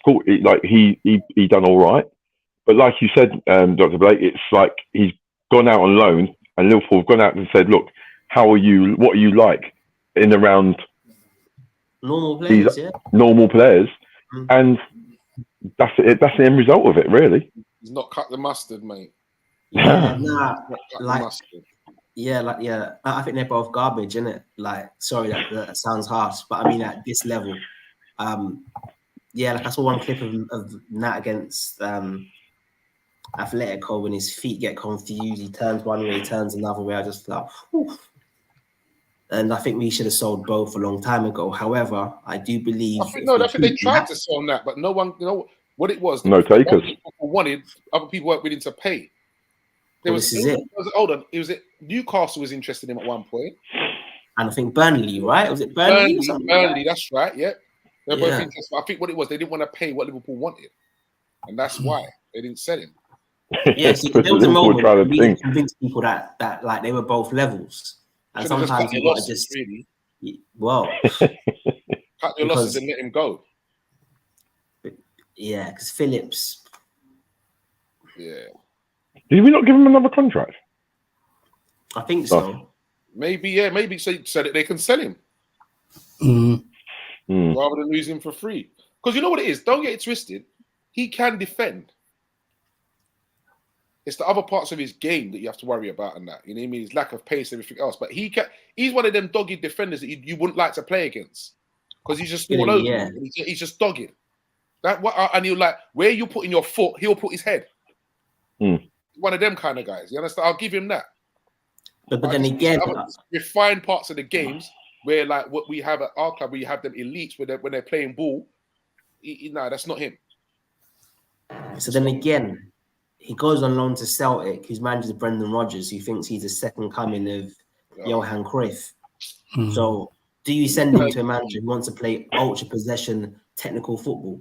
he done all right. But like you said, Dr. Blake, it's like he's gone out on loan, and Liverpool have gone out and said, "Look, what are you like in around normal players?" Normal players, and that's it. That's the end result of it, really. He's not cut the mustard, mate. Yeah, I think they're both garbage, innit? Like, sorry, that sounds harsh, but I mean at this level, like I saw one clip of Nat against Atletico when his feet get confused. He turns one way, he turns another way. I just thought, whew. And I think we should have sold both a long time ago. However, I do believe. I think they tried to sell that, but no one, what it was. No takers. People wanted, other people weren't willing to pay. This is it. Hold on. It was Newcastle was interested in him at one point. And I think Burnley, right? Was it Burnley? Burnley, that's right. Yeah. They're both interested. I think what it was, they didn't want to pay what Liverpool wanted. And that's why they didn't sell him. Yeah, see, there was a moment where we convinced people that like they were both levels. And sometimes you gotta just really. Well, cut your losses and let him go. Yeah, because Phillips. Yeah. Did we not give him another contract? I think so. Maybe so that they can sell him rather than lose him for free. Because you know what it is. Don't get it twisted. He can defend. It's the other parts of his game that you have to worry about, and that, you know what I mean? His lack of pace, everything else. But he's one of them dogged defenders that you wouldn't like to play against because he's just all over. Yeah. He's just dogged. And you're like, where you putting your foot, he'll put his head. One of them kind of guys. You understand? I'll give him that. But then again, refined parts of the games where, like what we have at our club, where you have them elites when they're playing ball. No, that's not him. So then again, he goes on loan to Celtic, whose manager is Brendan Rodgers, who thinks he's the second coming of Johan Cruyff. So do you send him to a manager who wants to play ultra possession technical football?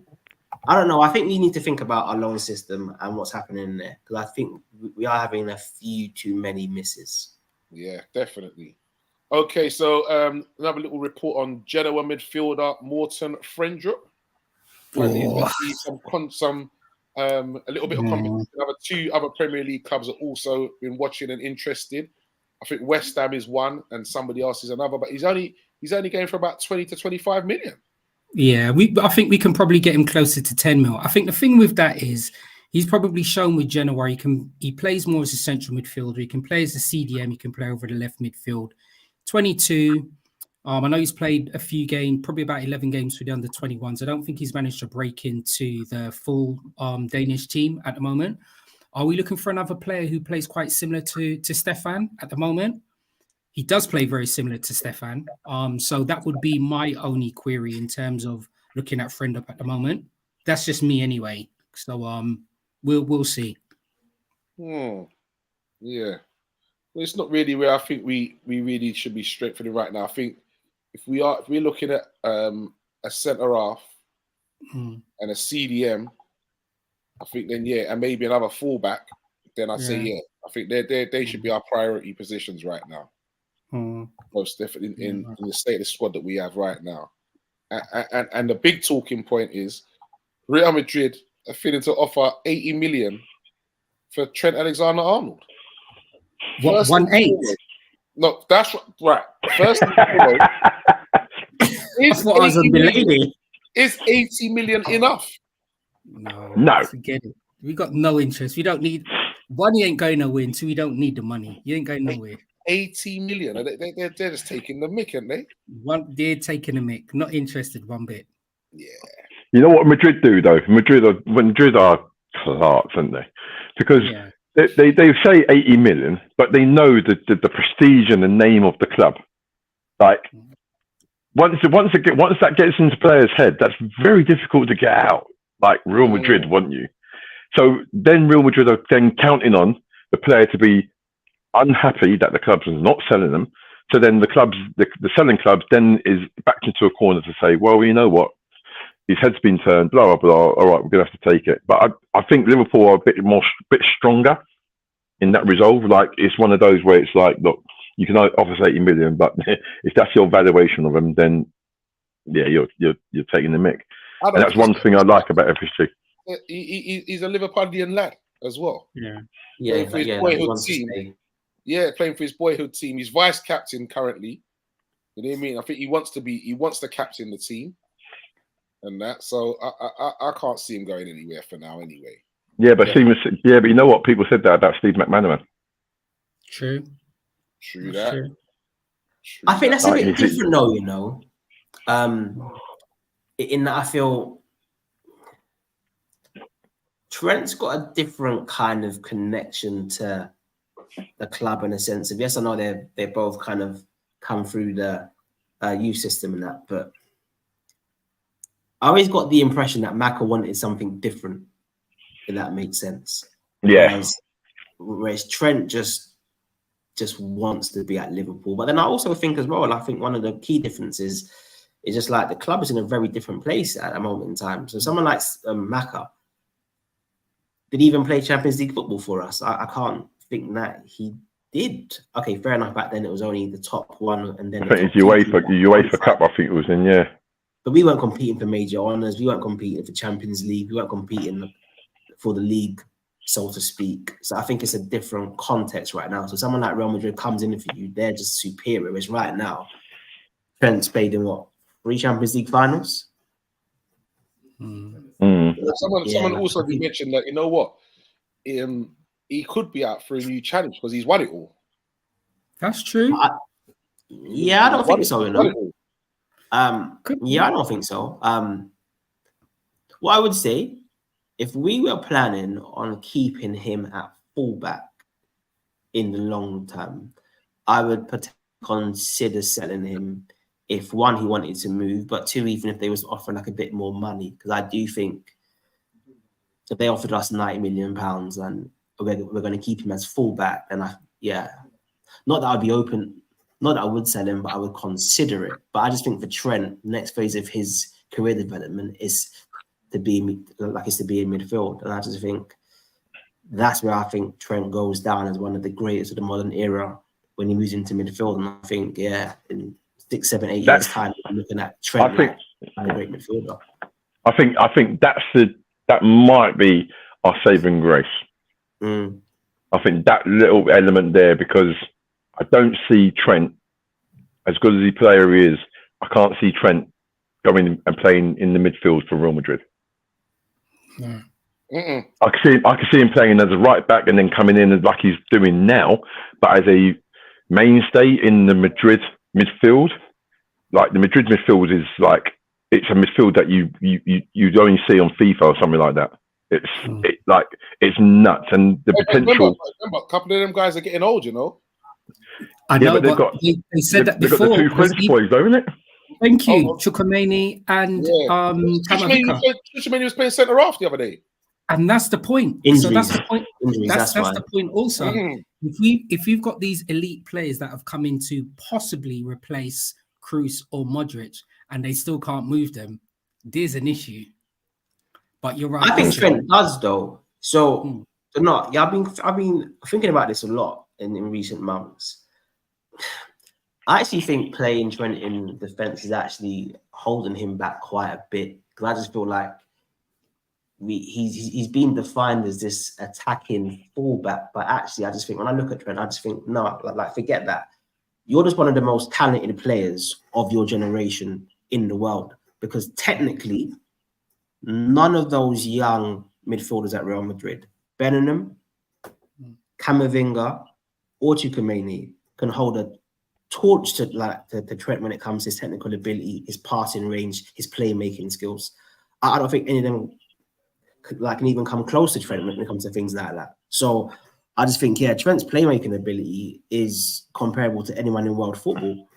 I don't know. I think we need to think about our loan system and what's happening in there, because I think we are having a few too many misses. Yeah, definitely. Okay, so another little report on Genoa midfielder Morten Frendrup. A little bit of competition. Two other Premier League clubs have also been watching and interested. I think West Ham is one, and somebody else is another. But he's only going for about 20 to 25 million. Yeah, I think we can probably get him closer to 10 mil. I think the thing with that is he's probably shown with Genoa he plays more as a central midfielder. He can play as a CDM. He can play over the left midfield. 22. I know he's played a few games, probably about 11 games for the under 21s. I don't think he's managed to break into the full Danish team at the moment. Are we looking for another player who plays quite similar to Stefan at the moment? He does play very similar to Stefan. So that would be my only query in terms of looking at Frendrup at the moment. That's just me anyway. So we'll see. Yeah. Well, it's not really where I think we really should be straight for the right now. I think if we're looking at a centre half and a CDM, I think then and maybe another fullback, then I'd say I think they should be our priority positions right now. Most definitely in the state of the squad that we have right now. And the big talking point is Real Madrid are feeling to offer 80 million for Trent Alexander-Arnold. What, 1.8? No, that's right. First and foremost, is 80 million enough? No. Forget it. We got no interest. We don't need money. Ain't going nowhere until we don't need the money. You ain't going nowhere. 80 million. They're just taking the mick, aren't they? They're taking the mick. Not interested one bit. Yeah. You know what Madrid do though? Madrid are clarks, aren't they? Because they say 80 million, but they know the prestige and the name of the club. Like once that gets into players' head, that's very difficult to get out. Like Real Madrid want you. So then Real Madrid are then counting on the player to be unhappy that the clubs are not selling them. So then the selling clubs then is backed into a corner to say, well, you know what? His head's been turned, blah, blah, blah. All right, we're going to have to take it. But I think Liverpool are a bit stronger in that resolve. Like, it's one of those where it's like, look, you can offer 80 million, but if that's your valuation of him, then yeah, you're taking the mick. And that's one thing I like about FSG. He's a Liverpudlian lad as well. Yeah, playing for his boyhood team. Yeah, playing for his boyhood team. He's vice captain currently. You know what I mean? I think he wants to captain the team, and that. So I can't see him going anywhere for now, anyway. Yeah, but but you know what? People said that about Steve McManaman. True that. True. I think that's a bit different, though. You know, in that I feel Trent's got a different kind of connection to the club in a sense of, yes, I know they both kind of come through the youth system and that, but I always got the impression that Maka wanted something different, if that makes sense. Yeah. Whereas Trent just wants to be at Liverpool. But then I also think as well, I think one of the key differences is just like the club is in a very different place at a moment in time. So someone like Maka did he even play Champions League football for us? I can't think that he did. Okay, fair enough. Back then it was only the top one, and then I think it's UEFA Cup. I think it was in, yeah. But we weren't competing for major honours. We weren't competing for Champions League. We weren't competing for the league, so to speak. So I think it's a different context right now. So someone like Real Madrid comes in for you, they're just superior. Whereas right now, Trent's played in 3 Champions League finals. Someone also mentioned that, you know what, he could be out for a new challenge because he's won it all. That's true. I don't think so. You know. I don't think so. What I would say, if we were planning on keeping him at fullback in the long term, I would potentially consider selling him if, 1, he wanted to move, but 2, even if they was offering like a bit more money, because I do think if they offered us £90 million and we're going to keep him as fullback, then not that I'd be open, not that I would sell him, but I would consider it. But I just think for Trent, the next phase of his career development is to be in midfield, and I just think that's where I think Trent goes down as one of the greatest of the modern era when he moves into midfield. And I think in 6, 7, 8 years time, I'm looking at Trent like a great midfielder. I think that might be our saving grace. I think that little element there, because I don't see Trent, as good as the player he is, I can't see Trent going and playing in the midfield for Real Madrid. No. I can see him playing as a right back and then coming in like he's doing now, but as a mainstay in the Madrid midfield. Like the Madrid midfield is like, it's a midfield that you'd only see on FIFA or something like that. It's nuts, and the potential. Remember, a couple of them guys are getting old, you know. I know, but they said that before. They've got the 2 French boys, though, isn't it? Thank you, Chukwuemeni and Chukwuemeni was playing centre half the other day, and that's the point. Injuries. So that's the point. Injuries, that's the point. Also, if you've got these elite players that have come in to possibly replace Kroos or Modric, and they still can't move them, there's an issue. But you're right. I think Trent does, though. So, I've been thinking about this a lot in recent months. I actually think playing Trent in defence is actually holding him back quite a bit, because I just feel like he's been defined as this attacking fullback. But actually, I just think when I look at Trent, I just think, no, like forget that. You're just one of the most talented players of your generation in the world, because technically, none of those young midfielders at Real Madrid, Bellingham, Camavinga, or Chukwuemeni, can hold a torch to Trent when it comes to his technical ability, his passing range, his playmaking skills. I don't think any of them can even come close to Trent when it comes to things like that. So I just think, Trent's playmaking ability is comparable to anyone in world football.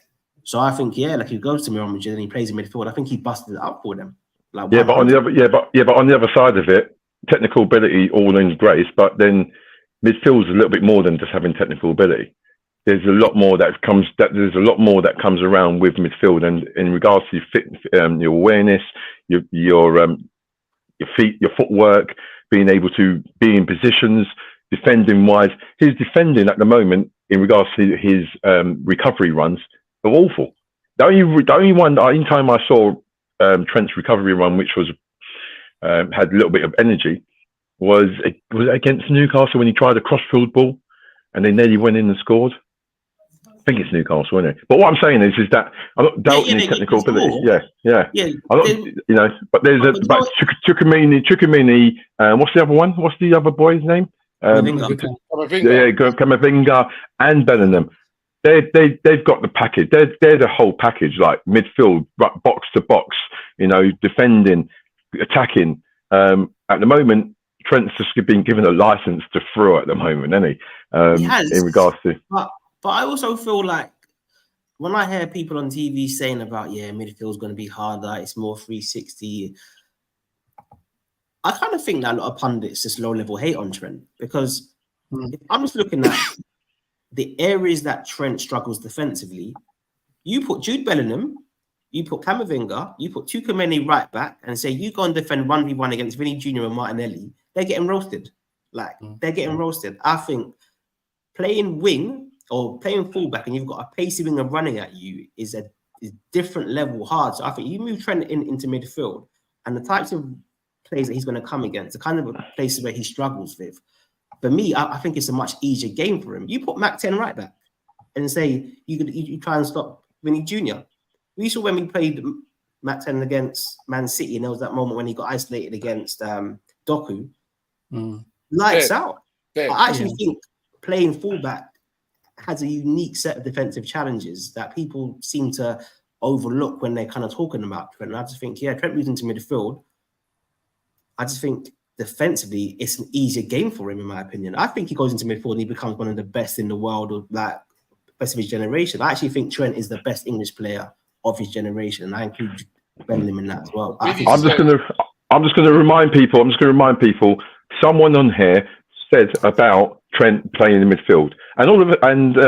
So I think, like he goes to Real Madrid and he plays in midfield, I think he busted it up for them. But on the other side of it, technical ability all in grace, but then midfield is a little bit more than just having technical ability. There's a lot more that comes around with midfield, and in regards to your fitness, your awareness, your feet, your footwork, being able to be in positions, defending wise. His defending at the moment, in regards to his recovery runs, are awful. The only one, any time I saw Trent's recovery run, which was had a little bit of energy, was against Newcastle when he tried a crossfield ball and they nearly went in and scored. I think it's Newcastle, isn't it? But what I'm saying is that I'm not doubting his technical ability. Yeah. I'm not, but there's Chukwemini. What's the other one? What's the other boy's name? Camavinga and Bellingham. They've got the package. They're the whole package, like midfield, box to box. Defending, attacking. At the moment, Trent's just been given a license to throw at the moment, isn't he? He has, in regards to. But I also feel like when I hear people on TV saying about, midfield's going to be harder, it's more 360, I kind of think that a lot of pundits just low-level hate on Trent, because if I'm just looking at the areas that Trent struggles defensively, you put Jude Bellingham, you put Camavinga, you put Chukwemini right back, and say you go and defend 1v1 against Vinny Jr. and Martinelli, they're getting roasted. They're getting roasted. I think playing wing or playing fullback and you've got a pacey winger running at you is different level hard. So I think you move Trent into midfield and the types of plays that he's going to come against, the kind of places where he struggles with. For me, I think it's a much easier game for him. You put Mac 10 right back and say you try and stop Vinny Jr. We saw when we played Mac 10 against Man City, and there was that moment when he got isolated against Doku. Lights out. I actually think playing fullback has a unique set of defensive challenges that people seem to overlook when they're kind of talking about Trent. And I just think, Trent moves into midfield. I just think defensively, it's an easier game for him, in my opinion. I think he goes into midfield and he becomes one of the best in the world, or best of his generation. I actually think Trent is the best English player of his generation, and I include Bellingham in that as well. I'm just going to remind people. Someone on here said about Trent playing in the midfield, and all of it, and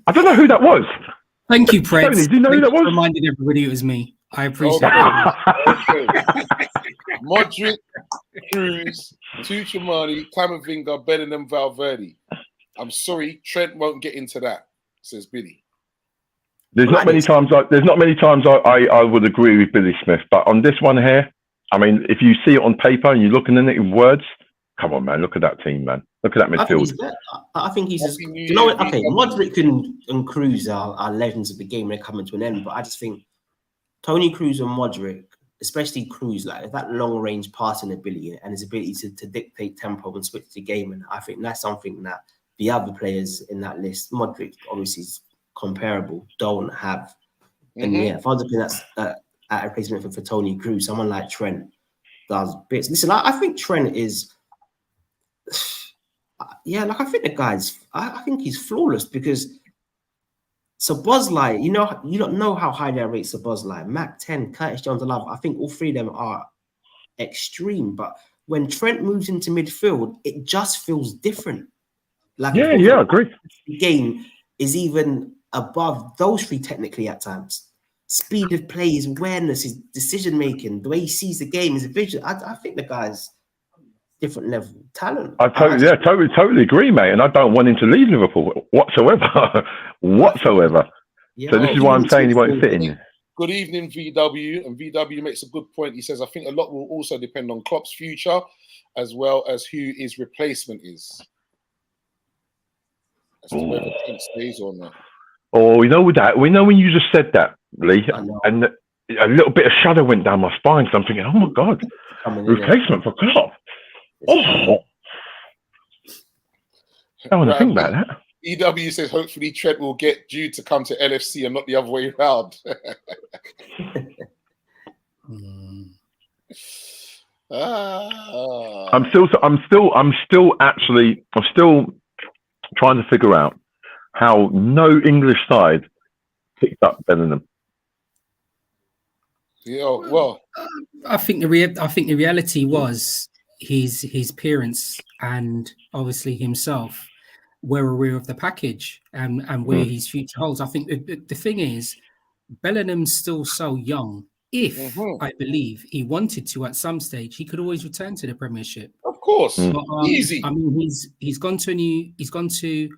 I don't know who that was. Thank you, Pred. Tony, do you know who that was? Reminded everybody it was me. I appreciate it. Modric, Cruz, Tuchemani, Camavinga, Bellingham, Valverde. I'm sorry, Trent won't get into that, says Billy. There's not many times I would agree with Billy Smith, but on this one here, I mean, if you see it on paper and you're looking at it in words, come on, man, look at that team, man. Look at that midfield. I think he's just, okay, Modric and Cruz are legends of the game when they're coming to an end, but I just think Tony Cruz and Modric, especially Cruz, that long-range passing ability and his ability to dictate tempo and switch the game, and I think that's something that the other players in that list, Modric obviously is comparable, don't have. And if I was looking at a replacement for Tony Cruz, someone like Trent does bits. Listen, I think Trent is, I think the guy's, I think he's flawless, because Szoboszlai, you don't know how highly I rate Szoboszlai. Mac 10, Curtis Jones-Love, I think all three of them are extreme, but when Trent moves into midfield, it just feels different. I agree. The game is even above those three technically at times. Speed of play, his awareness, his decision making, the way he sees the game, his vision. I think the guy's different level talent. I totally agree, mate. And I don't want him to leave Liverpool whatsoever. Yeah, so this is why I'm saying he won't fit in. Good evening, VW. And VW makes a good point. He says, I think a lot will also depend on Klopp's future, as well as who his replacement is. As to whether Trent stays or not. Oh, we know when you just said that, Lee, and a little bit of shudder went down my spine. So I'm thinking, oh my God, replacement for Klopp. Oh, I want to think about that. EW says, hopefully Trent will get Jude to come to LFC and not the other way around. I'm still trying to figure out how no English side picked up Bellingham. Yeah, well, I think the reality was his parents and obviously himself were aware of the package and where his future holds. I think the thing is, Bellingham's still so young. If I believe he wanted to at some stage, he could always return to the Premiership. Of course. Mm. But, Easy. I mean, he's gone to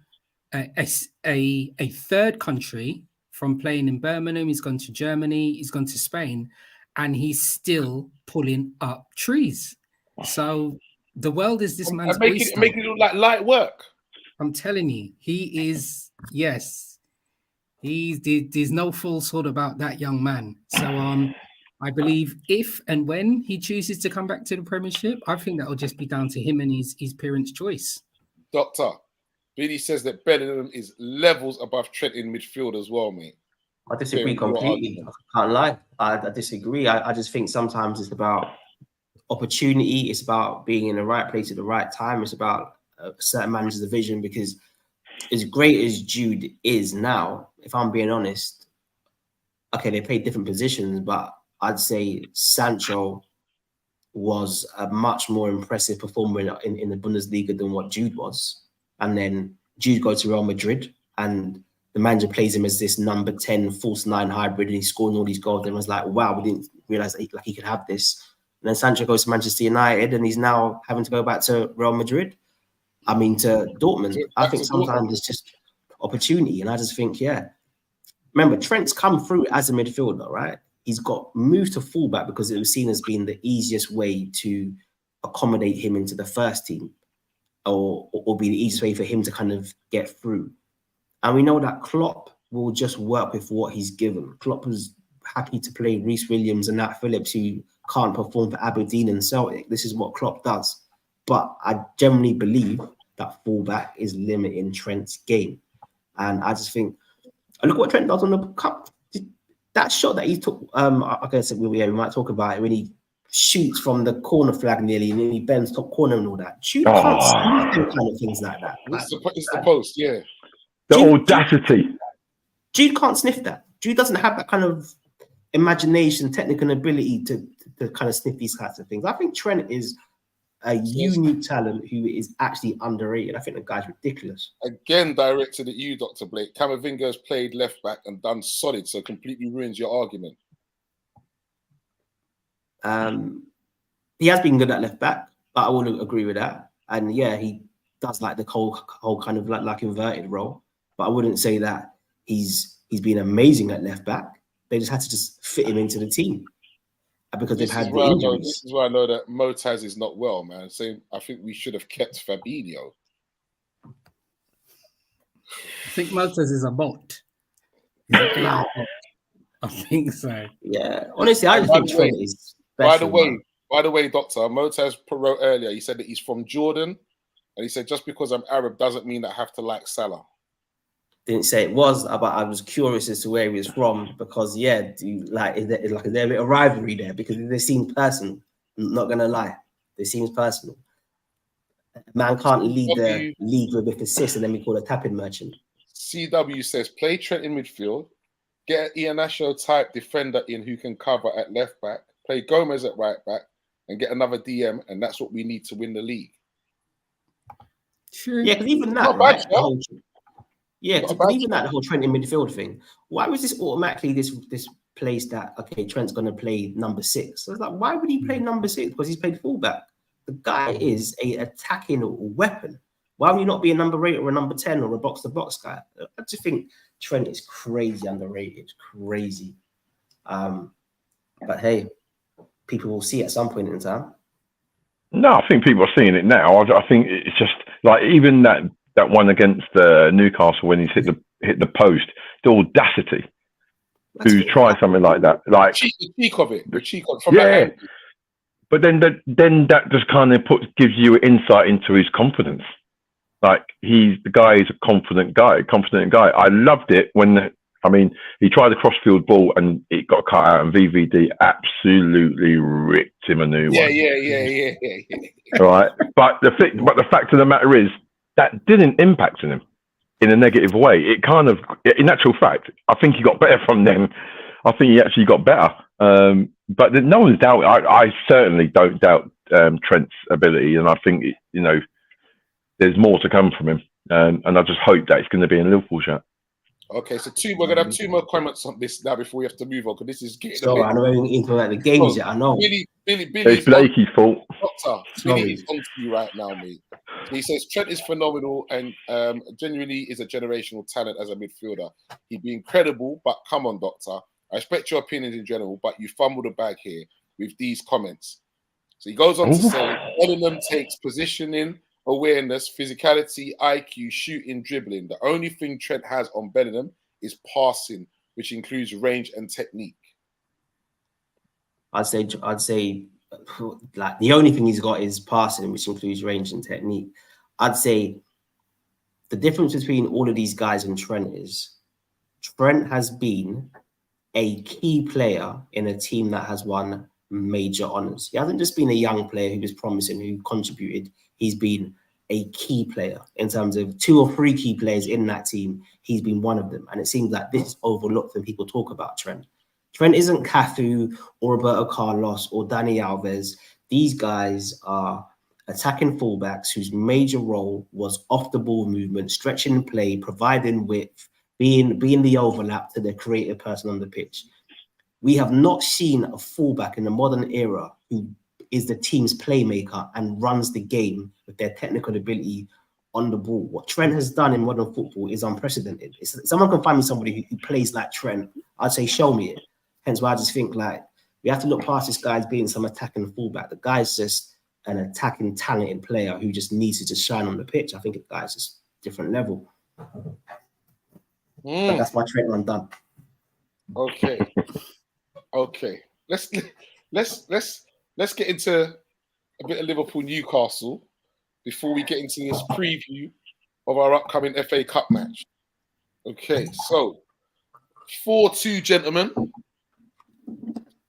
a third country from playing in Birmingham. He's gone to Germany. He's gone to Spain, and he's still pulling up trees. So the world is this man's oyster. Make it look like light work. I'm telling you, he is. Yes, there's no falsehood about that young man. So I believe if and when he chooses to come back to the Premiership, I think that will just be down to him and his parents' choice. Doctor, Billy says that Bellingham is levels above Trent in midfield as well, mate. I disagree completely. I can't lie. I disagree. I just think sometimes it's about opportunity. It's about being in the right place at the right time. It's about a certain manager's vision, because as great as Jude is now, if I'm being honest, okay, they play different positions, but I'd say Sancho was a much more impressive performer in the Bundesliga than what Jude was. And then Jude goes to Real Madrid, and the manager plays him as this number 10 false 9 hybrid, and he's scoring all these goals. And I was like, wow, we didn't realize that he could have this. And then Sancho goes to Manchester United, and he's now having to go back to Real Madrid. I mean, to Dortmund. I think sometimes it's just opportunity. And I just think, yeah. Remember, Trent's come through as a midfielder, right? He's got moved to fullback because it was seen as being the easiest way to accommodate him into the first team, or be the easiest way for him to kind of get through. And we know that Klopp will just work with what he's given. Klopp was happy to play Reece Williams and Nat Phillips, who can't perform for Aberdeen and Celtic. This is what Klopp does. But I generally believe that fullback is limiting Trent's game. And I just think, look what Trent does on the cup. That shot that he took, I guess we might talk about it, when he shoots from the corner flag nearly, and then he bends top corner and all that. Jude can't do kind of things like that. It's the post, yeah. The audacity. Jude can't sniff that. Jude doesn't have that kind of imagination, technical ability to kind of sniff these kinds of things. I think Trent is a unique talent who is actually underrated. I think the guy's ridiculous. Again, directed at you, Dr. Blake. Camavinga's played left back and done solid, so completely ruins your argument. He has been good at left back, but I wouldn't agree with that. And yeah, he does like the whole kind of like inverted role, but I wouldn't say that he's been amazing at left back. They just had to just fit him into the team because they've had the injuries. This is why I know that Motaz is not well, man. Saying I think we should have kept Fabinho. I think Motaz is a bot. I think so. Yeah, honestly, I just think Trent is special. By the way, Doctor, Motaz wrote earlier, he said that he's from Jordan, and he said just because I'm Arab doesn't mean that I have to like Salah. Didn't say it was, but I was curious as to where he was from, because is there a bit of rivalry there? Because they seem personal. I'm not gonna lie, they seem personal. Man can't lead the league with assists and then we call a tapping merchant. CW says play Trent in midfield, get an Iheanacho type defender in who can cover at left back, play Gomez at right back, and get another DM, and that's what we need to win the league. Sure. Yeah, because even that, right? The whole Trent in midfield thing. Why was this automatically this place that Trent's going to play number 6? So it's like, why would he play number 6? Because he's played fullback. The guy is a attacking weapon. Why would he not be a number 8 or a number 10 or a box to box guy? I just think Trent is crazy underrated, crazy. But hey, people will see at some point in time. No, I think people are seeing it now. I think it's just like even that one against Newcastle when he's hit the post, the audacity to try something like that. Like the cheek of it. From that end. But then that just kind of gives you insight into his confidence. Like the guy is a confident guy. I loved it when he tried the crossfield ball and it got cut out, and VVD absolutely ripped him a new one. Yeah. Right, but the fact of the matter is that didn't impact on him in a negative way. It kind of, in actual fact, I think he got better from then. I think he actually got better. But no one's doubt. I certainly don't doubt Trent's ability, and I think there's more to come from him. And I just hope that it's going to be in Liverpool shirt. Okay, so we're gonna have two more comments on this now before we have to move on because this is getting So I know we're into like the games yet. I know. Billy It's Blakey's fault. Doctor, Billy is on to you right now, mate. So he says Trent is phenomenal and genuinely is a generational talent as a midfielder. He'd be incredible, but come on, Doctor. I respect your opinions in general, but you fumbled the bag here with these comments. So he goes on to say, Bellingham takes positioning, awareness, physicality, IQ, shooting, dribbling. The only thing Trent has on Bellingham is passing, which includes range and technique. I'd say like the only thing he's got is passing, which includes range and technique. I'd say the difference between all of these guys and Trent is Trent has been a key player in a team that has won major honours. He hasn't just been a young player who was promising, who contributed. He's been a key player in terms of 2 or 3 key players in that team. He's been one of them. And it seems like this is overlooked when people talk about Trent. Trent isn't Cafu or Roberto Carlos or Dani Alves. These guys are attacking fullbacks whose major role was off the ball movement, stretching play, providing width, being the overlap to the creative person on the pitch. We have not seen a fullback in the modern era who is the team's playmaker and runs the game with their technical ability on the ball. What Trent has done in modern football is unprecedented. If someone can find me somebody who plays like Trent, I'd say show me it. Hence why I just think like we have to look past this guy as being some attacking fullback. The guy's just an attacking, talented player who just needs to just shine on the pitch. I think the guy's just different level. But that's my Trent run done. Okay. Okay. Let's get into a bit of Liverpool Newcastle before we get into this preview of our upcoming FA Cup match. Okay, so 4-2, gentlemen.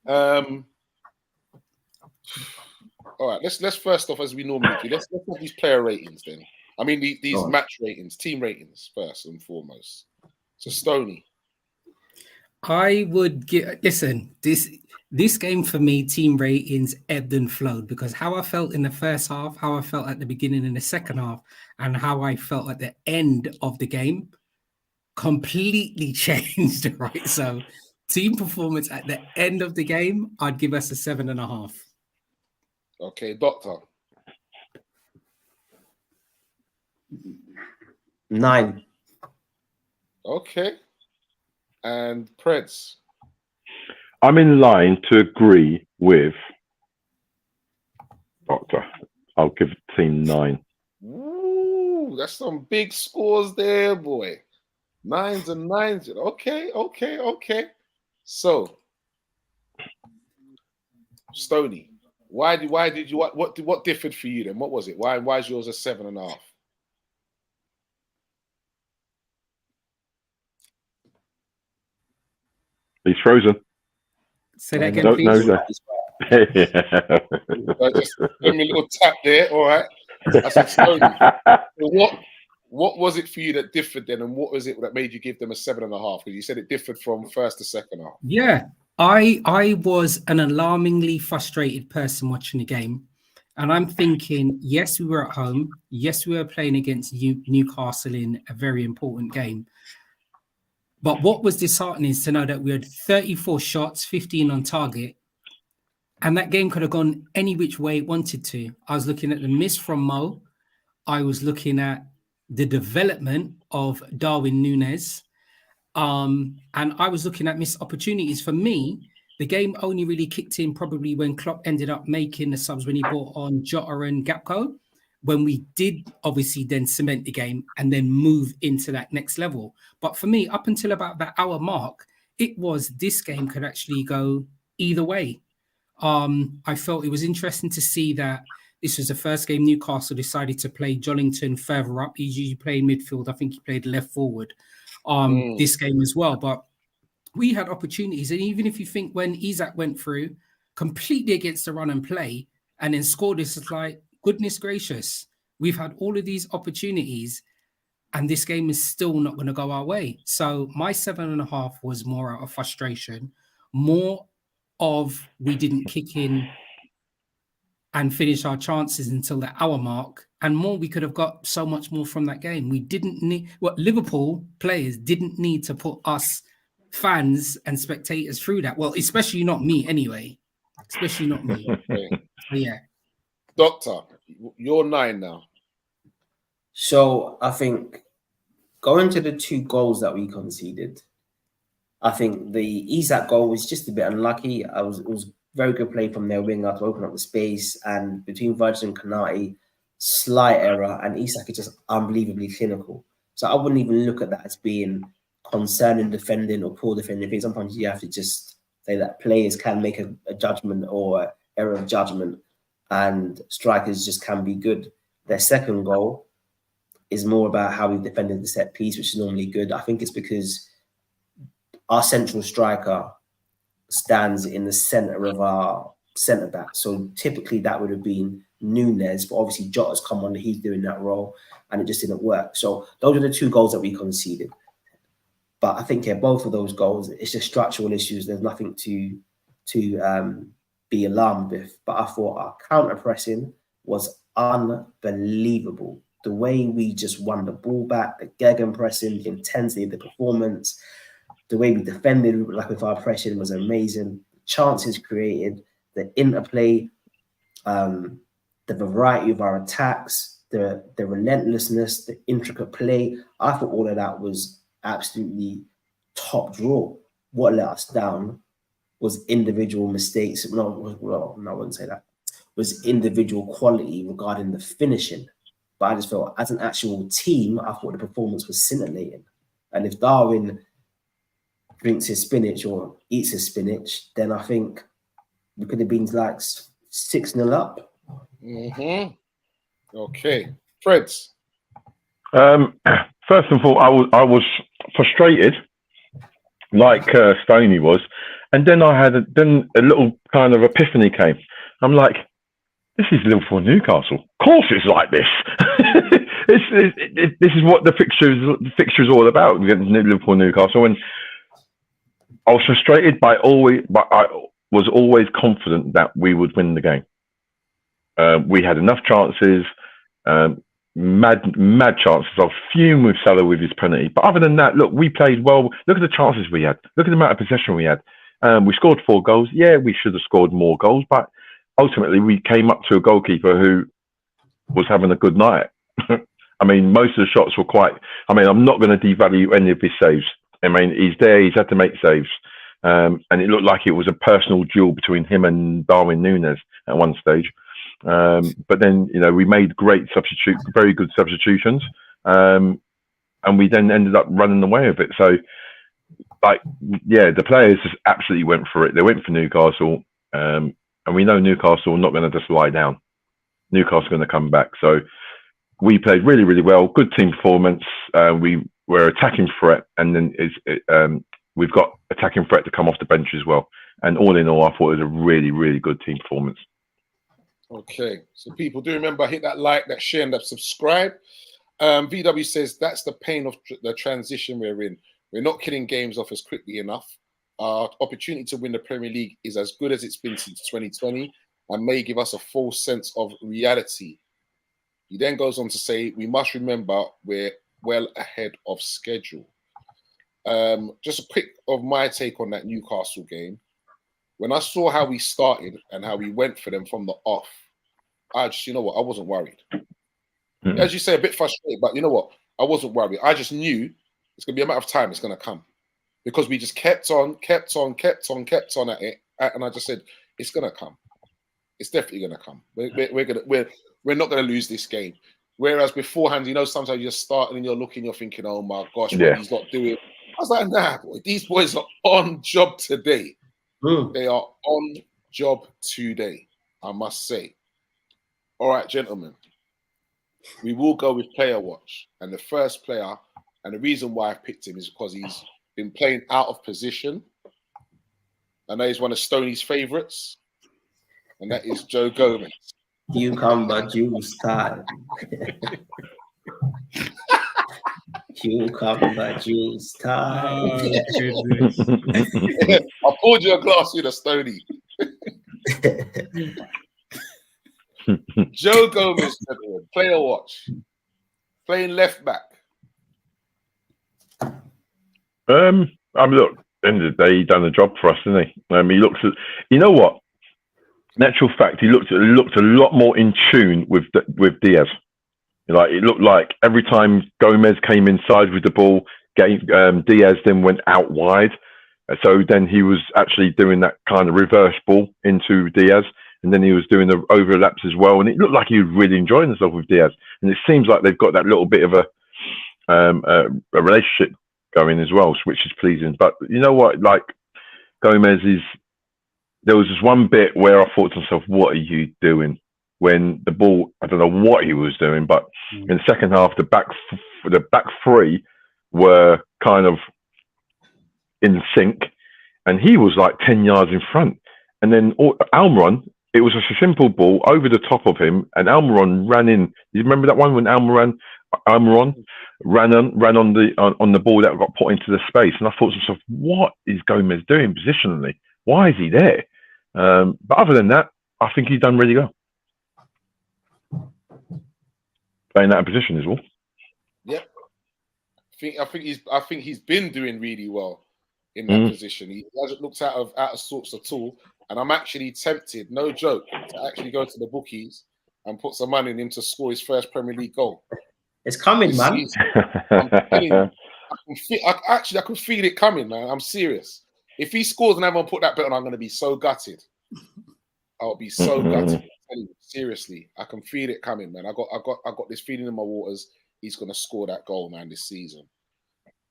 All right, let's first off, as we normally do, let's have these player ratings then. I mean these match ratings, team ratings first and foremost. So Stoney. I would listen, this game for me, team ratings ebbed and flowed because how I felt in the first half, how I felt at the beginning in the second half, and how I felt at the end of the game completely changed, right? So team performance at the end of the game, I'd give us a 7.5. Okay, Doctor. 9. Okay. And Prince. I'm in line to agree with Doctor. I'll give the team 9. Ooh, that's some big scores there, boy. 9s and 9s. Okay. So, Stoney, why did you what differed for you then? What was it? Why is yours a 7.5? He's frozen. Say that again, Don't know please. that. Just give me a little tap there. All right. I said, Stoney, what was it for you that differed then, and what was it that made you give them a 7.5? Because you said it differed from first to second half. Yeah, I was an alarmingly frustrated person watching the game, and I'm thinking, yes, we were at home. Yes, we were playing against Newcastle in a very important game. But what was disheartening is to know that we had 34 shots, 15 on target, and that game could have gone any which way it wanted to. I was looking at the miss from Mo. I was looking at the development of Darwin Núñez. And I was looking at missed opportunities. For me, the game only really kicked in probably when Klopp ended up making the subs when he brought on Jota and Gakpo, when we did obviously then cement the game and then move into that next level. But for me, up until about that hour mark, it was this game could actually go either way. I felt it was interesting to see that this was the first game Newcastle decided to play Jollington further up. He usually played midfield. I think he played left forward this game as well. But we had opportunities. And even if you think when Isak went through completely against the run and play and then scored this, it's like, goodness gracious, we've had all of these opportunities and this game is still not going to go our way. So my 7.5 was more out of frustration, more of we didn't kick in and finish our chances until the hour mark and more. We could have got so much more from that game. We didn't need Liverpool players didn't need to put us fans and spectators through that. Well, especially not me anyway. Especially not me. So, yeah. Doctor, you're 9 now. So I think going to the 2 goals that we conceded, I think the Isak goal was just a bit unlucky. It was very good play from their winger to open up the space, and between Virgil and Kanate, slight error, and Isak is just unbelievably clinical. So I wouldn't even look at that as being concerning defending or poor defending. I think sometimes you have to just say that players can make a judgment or error of judgment, and strikers just can be good. Their second goal is more about how we defended the set piece, which is normally good. I think it's because our central striker stands in the centre of our centre back. So typically that would have been Núñez, but obviously Jota's come on, he's doing that role, and it just didn't work. So those are the 2 goals that we conceded. But I think, both of those goals, it's just structural issues. There's nothing to be alarmed with. But I thought our counter-pressing was unbelievable. The way we just won the ball back, the gegenpressing, the intensity of the performance, the way we defended, like with our pressing, was amazing. Chances created, the interplay, the variety of our attacks, the relentlessness, the intricate play. I thought all of that was absolutely top draw. What let us down was individual mistakes. No, I wouldn't say that. Was individual quality regarding the finishing. But I just felt, as an actual team, I thought the performance was scintillating. And if Darwin drinks his spinach or eats his spinach, then I think we could have been like 6-0 up. Okay. Freds. First of all, I was frustrated, like Stoney was, and then I had a little kind of epiphany came. I'm like, this is Liverpool Newcastle. Of course, it's like this. This is what the fixture is all about. Liverpool Newcastle, and I was frustrated, but I was always confident that we would win the game. We had enough chances. Mad chances. I'll fume with Salah with his penalty. But other than that, look, we played well. Look at the chances we had. Look at the amount of possession we had. We scored 4 goals. Yeah, we should have scored more goals, but ultimately we came up to a goalkeeper who was having a good night. I mean, most of the shots were quite... I mean, I'm not going to devalue any of his saves. I mean, he's there. He's had to make saves. And it looked like it was a personal duel between him and Darwin Núñez at one stage. But then, we made very good substitutions, and we then ended up running away with it. So, the players just absolutely went for it. They went for Newcastle, and we know Newcastle are not going to just lie down. Newcastle are going to come back. So we played really, really well. Good team performance. We were attacking threat, and then we've got attacking threat to come off the bench as well. And all in all, I thought it was a really, really good team performance. Okay, so people do remember, hit that like, that share, and that subscribe. VW says that's the pain of the transition we're in. We're not killing games off as quickly enough. Our opportunity to win the Premier League is as good as it's been since 2020 and may give us a false sense of reality. He then goes on to say, we must remember we're well ahead of schedule. Just a quick of my take on that Newcastle game. When I saw how we started and how we went for them from the off, I just, I wasn't worried. As you say, a bit frustrated, but you know what? I wasn't worried. I just knew it's going to be a matter of time. It's going to come because we just kept on at it. And I just said, it's going to come. It's definitely going to come. We're not going to lose this game. Whereas beforehand, sometimes you're starting and you're looking, you're thinking, oh my gosh, what he's not doing. I was like, nah, boy, these boys are on job today. They are on job today, I must say. All right, gentlemen, we will go with player watch. And the first player, and the reason why I picked him is because he's been playing out of position. I know he's one of Stoney's favourites, and that is Joe Gomez. Cucumber juice time. Cucumber juice time. I poured you a glass with a Stoney. Joe Gomez, gentlemen, player watch. Playing left back. Look, at the end of the day, he done the job for us, didn't he? He looks at, you know what? In actual fact, he looked a lot more in tune with Diaz. Like, it looked like every time Gomez came inside with the ball, Diaz then went out wide. So then he was actually doing that kind of reverse ball into Diaz, and then he was doing the overlaps as well. And it looked like he was really enjoying himself with Diaz. And it seems like they've got that little bit of a relationship going as well, which is pleasing. But you know what? Like, Gomez is. There was this one bit where I thought to myself, "What are you doing?" When the ball, I don't know what he was doing, but in the second half, the back three were kind of in sync, and he was like 10 yards in front. And then Almiron, it was just a simple ball over the top of him, and Almiron ran in. You remember that one when Almiron ran on the ball that got put into the space? And I thought to myself, what is Gomez doing positionally? Why is he there? But other than that, I think he's done really well. Playing that position as well. Yep. I think he's been doing really well in that position. He hasn't looked out of sorts at all. And I'm actually tempted, no joke, to actually go to the bookies and put some money in him to score his first Premier League goal. It's coming, man. I'm telling you, I can feel it coming, man. I'm serious. If he scores and I haven't put that bet on, I'm going to be so gutted. I'll be so gutted. Seriously, I can feel it coming, man. I got this feeling in my waters. He's going to score that goal, man, this season.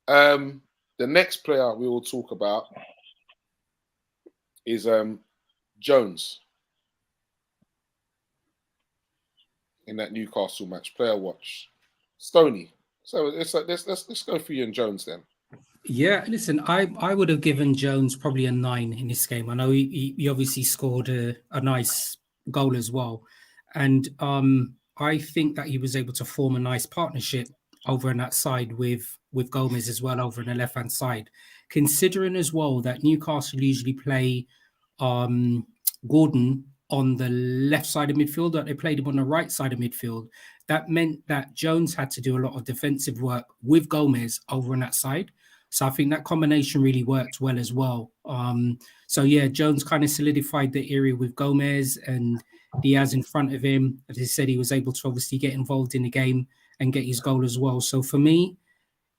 The next player we will talk about is Jones in that Newcastle match. Player watch, Stoney. So let's go through you and Jones then. Yeah, listen, I would have given Jones probably a 9 in this game. I know he obviously scored a nice goal as well, and I think that he was able to form a nice partnership over on that side with Gomez as well over on the left hand side. Considering as well that Newcastle usually play Gordon on the left side of midfield, that they played him on the right side of midfield, that meant that Jones had to do a lot of defensive work with Gomez over on that side. So I think that combination really worked well as well. So yeah, Jones kind of solidified the area with Gomez and Diaz in front of him. As I said, he was able to obviously get involved in the game and get his goal as well. So for me,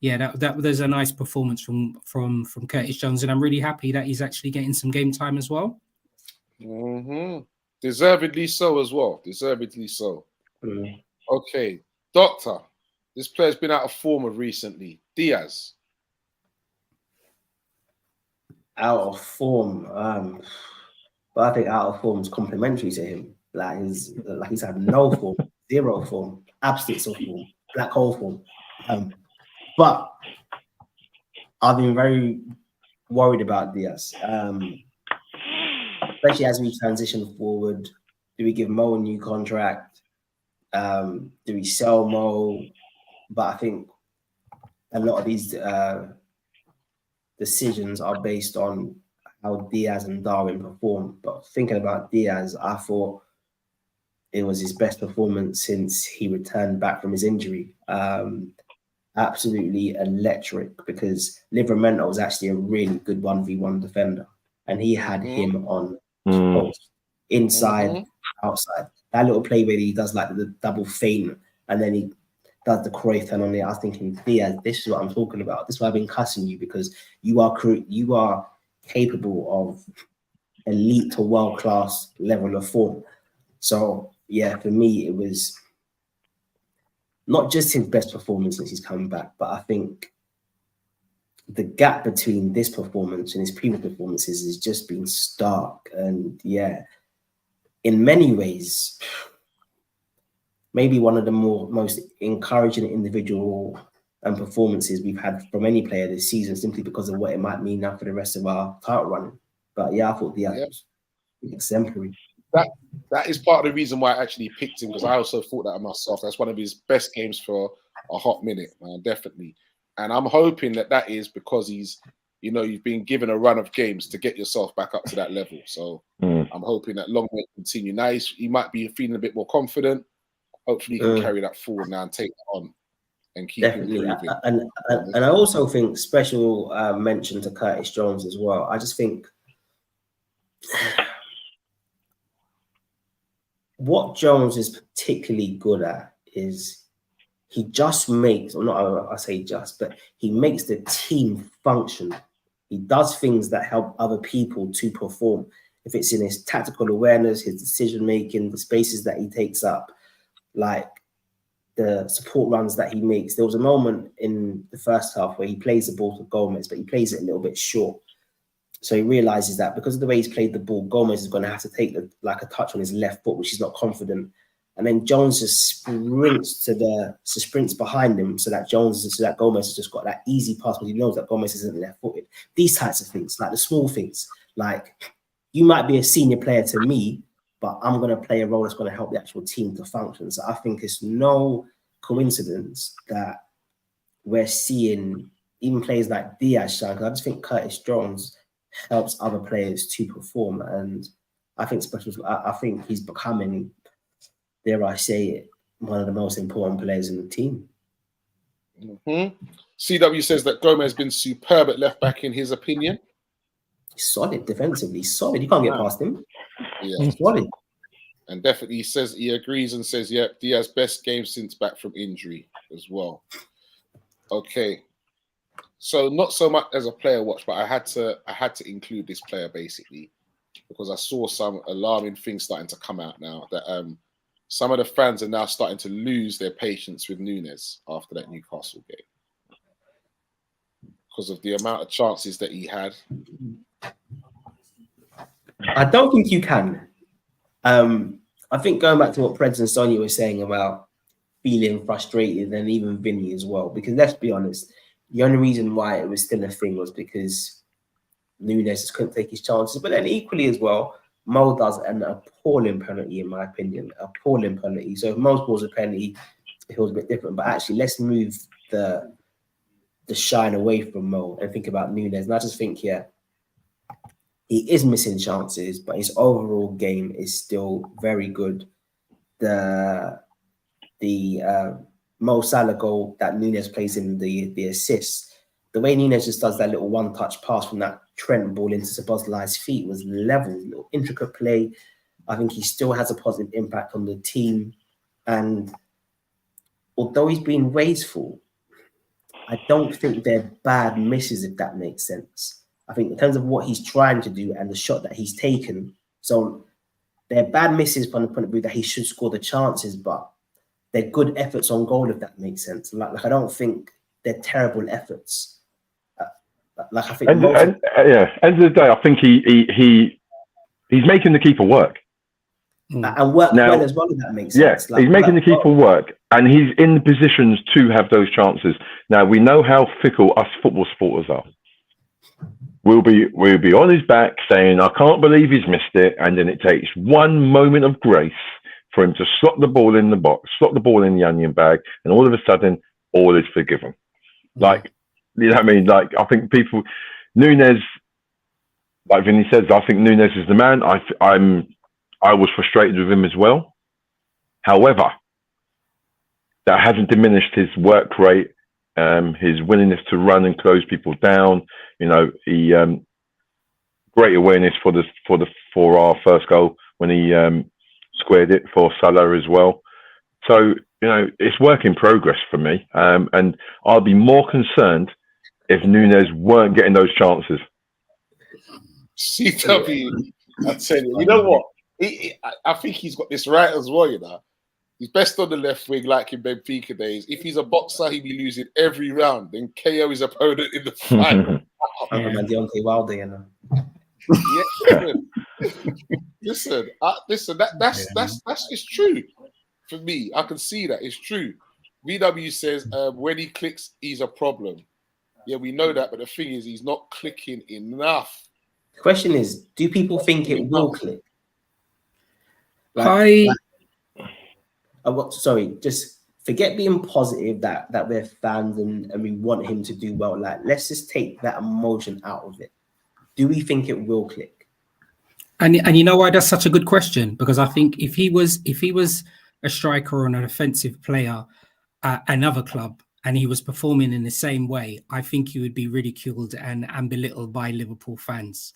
yeah, that there's a nice performance from Curtis Jones, and I'm really happy that he's actually getting some game time as well. Mm-hmm. Deservedly so as well. Deservedly so. Okay, Doctor, this player's been out of form recently. Diaz. Out of form, but I think out of form is complimentary to him. Like he's had no form, zero form, absence of form, black hole form. But I've been very worried about Diaz, especially as we transition forward. Do we give Mo a new contract? Do we sell Mo? But I think a lot of these decisions are based on how Diaz and Darwin perform. But thinking about Diaz, I thought it was his best performance since he returned back from his injury. Absolutely electric, because Livramento was actually a really good 1v1 defender, and he had him on post, inside, outside. That little play where he does like the double feint and then he does the Cruyff turn on there. I was thinking, Diaz, this is what I'm talking about. This is why I've been cussing you, because you are capable of elite to world-class level of form. So yeah, for me, it was not just his best performance since he's come back, but I think the gap between this performance and his previous performances has just been stark. And yeah, in many ways, maybe one of the most encouraging individual and performances we've had from any player this season, simply because of what it might mean now for the rest of our title run. But yeah, I thought Diaz was exemplary. That is part of the reason why I actually picked him, because I also thought that of myself. That's one of his best games for a hot minute, man, definitely. And I'm hoping that is because he's, you've been given a run of games to get yourself back up to that level. So I'm hoping that long may continue. Now he might be feeling a bit more confident. Hopefully he can carry that forward now and take that on and keep improving. And I also think special mention to Curtis Jones as well. I just think what Jones is particularly good at is he just makes, or not I say just, but he makes the team function. He does things that help other people to perform. If it's in his tactical awareness, his decision making, the spaces that he takes up, like the support runs that he makes. There was a moment in the first half where he plays the ball to Gomez, but he plays it a little bit short. So he realizes that because of the way he's played the ball, Gomez is going to have to take a touch on his left foot, which he's not confident. And then Jones just sprints behind him so that Gomez has just got that easy pass because he knows that Gomez isn't left-footed. These types of things, like the small things, like you might be a senior player to me, but I'm going to play a role that's going to help the actual team to function. So I think it's no coincidence that we're seeing even players like Diaz shine, because I just think Curtis Jones helps other players to perform. And I think I think he's becoming, dare I say it, one of the most important players in the team. CW says that Gomez has been superb at left back in his opinion. Solid defensively, solid. You can't get past him. Yeah, solid. And definitely he says he agrees and says, yeah, Diaz best game since back from injury as well. Okay, so not so much as a player watch, but I had to include this player basically because I saw some alarming things starting to come out now that some of the fans are now starting to lose their patience with Núñez after that Newcastle game because of the amount of chances that he had. I don't think you can. I think going back to what Preds and Sonia were saying about feeling frustrated, and even Vinny as well, because let's be honest, the only reason why it was still a thing was because Núñez just couldn't take his chances. But then equally as well, Mo does an appalling penalty, in my opinion, appalling penalty. So if Mo scores a penalty, it feels a bit different. But actually, let's move the shine away from Mo and think about Núñez. And I just think, yeah, he is missing chances, but his overall game is still very good. The Mo Salah goal that Núñez plays in the assist, the way Núñez just does that little one-touch pass from that Trent ball into Szoboszlai's feet was level, little intricate play. I think he still has a positive impact on the team. And although he's been wasteful, I don't think they're bad misses, if that makes sense. I think in terms of what he's trying to do and the shot that he's taken, so they're bad misses from the point of view that he should score the chances, but they're good efforts on goal, if that makes sense. Like I don't think they're terrible efforts. Like I think, end of the day, I think he's making the keeper work and work now, well as well. If that makes sense. Yeah, he's making the keeper work, and he's in the positions to have those chances. Now we know how fickle us football supporters are. We'll be on his back saying, I can't believe he's missed it. And then it takes one moment of grace for him to slot the ball in the box, slot the ball in the onion bag, and all of a sudden, all is forgiven. Like, you know what I mean? Like, I think people, Núñez, like Vinny says, I think Núñez is the man. I was frustrated with him as well. However, that hasn't diminished his work rate, his willingness to run and close people down. You know, he great awareness for our first goal when he squared it for Salah as well. So, you know, it's work in progress for me. And I'll be more concerned if Núñez weren't getting those chances. CW, I tell you, you know what? I think he's got this right as well, you know. He's best on the left wing, like in Benfica days. If he's a boxer, he'd be losing every round. Then KO his opponent in the final. Deontay Wilder, you know. Yeah, listen. That's just true for me. I can see that it's true. VW says when he clicks, he's a problem. Yeah, we know that, but the thing is, he's not clicking enough. The question is, do people think it will click? Sorry, just forget being positive that we're fans and we want him to do well. Like, let's just take that emotion out of it. Do we think it will click? And you know why that's such a good question? Because I think if he was a striker or an offensive player at another club and he was performing in the same way, I think he would be ridiculed and belittled by Liverpool fans.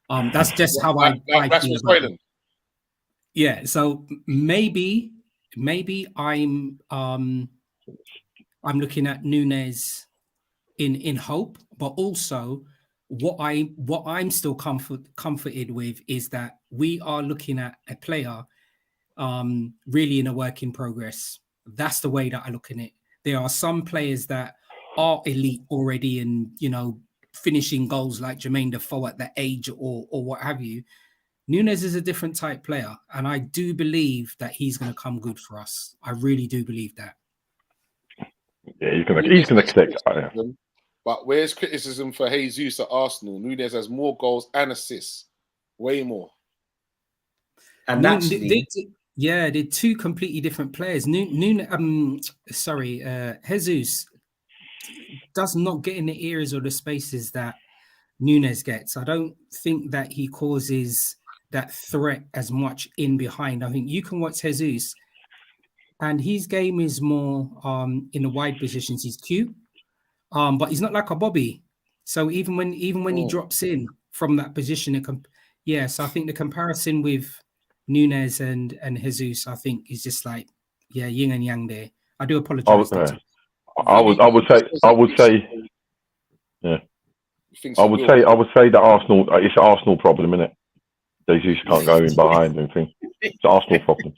That's just how I feel about it. Yeah, so maybe I'm looking at Nunez in hope, but also what I'm still comforted with is that we are looking at a player really in a work in progress. That's the way that I look at it. There are some players that are elite already and, you know, finishing goals like Jermaine Defoe at that age or what have you. Nunez is a different type player, and I do believe that he's going to come good for us. I really do believe that. Yeah, he's gonna stick. But where's criticism for Jesus at Arsenal? Nunez has more goals and assists, way more. And actually, they're two completely different players. Jesus does not get in the areas or the spaces that Nunez gets. I don't think that he causes that threat as much in behind. I think you can watch Jesus, and his game is more in the wide positions. He's cute. But he's not like a Bobby. So even when he drops in from that position, so I think the comparison with Nunez and Jesus, I think is just like yin and yang there. I do apologize. I would say, yeah. I would say that Arsenal, it's an Arsenal problem, isn't it? Jesus can't go in behind and things. It's an Arsenal problem.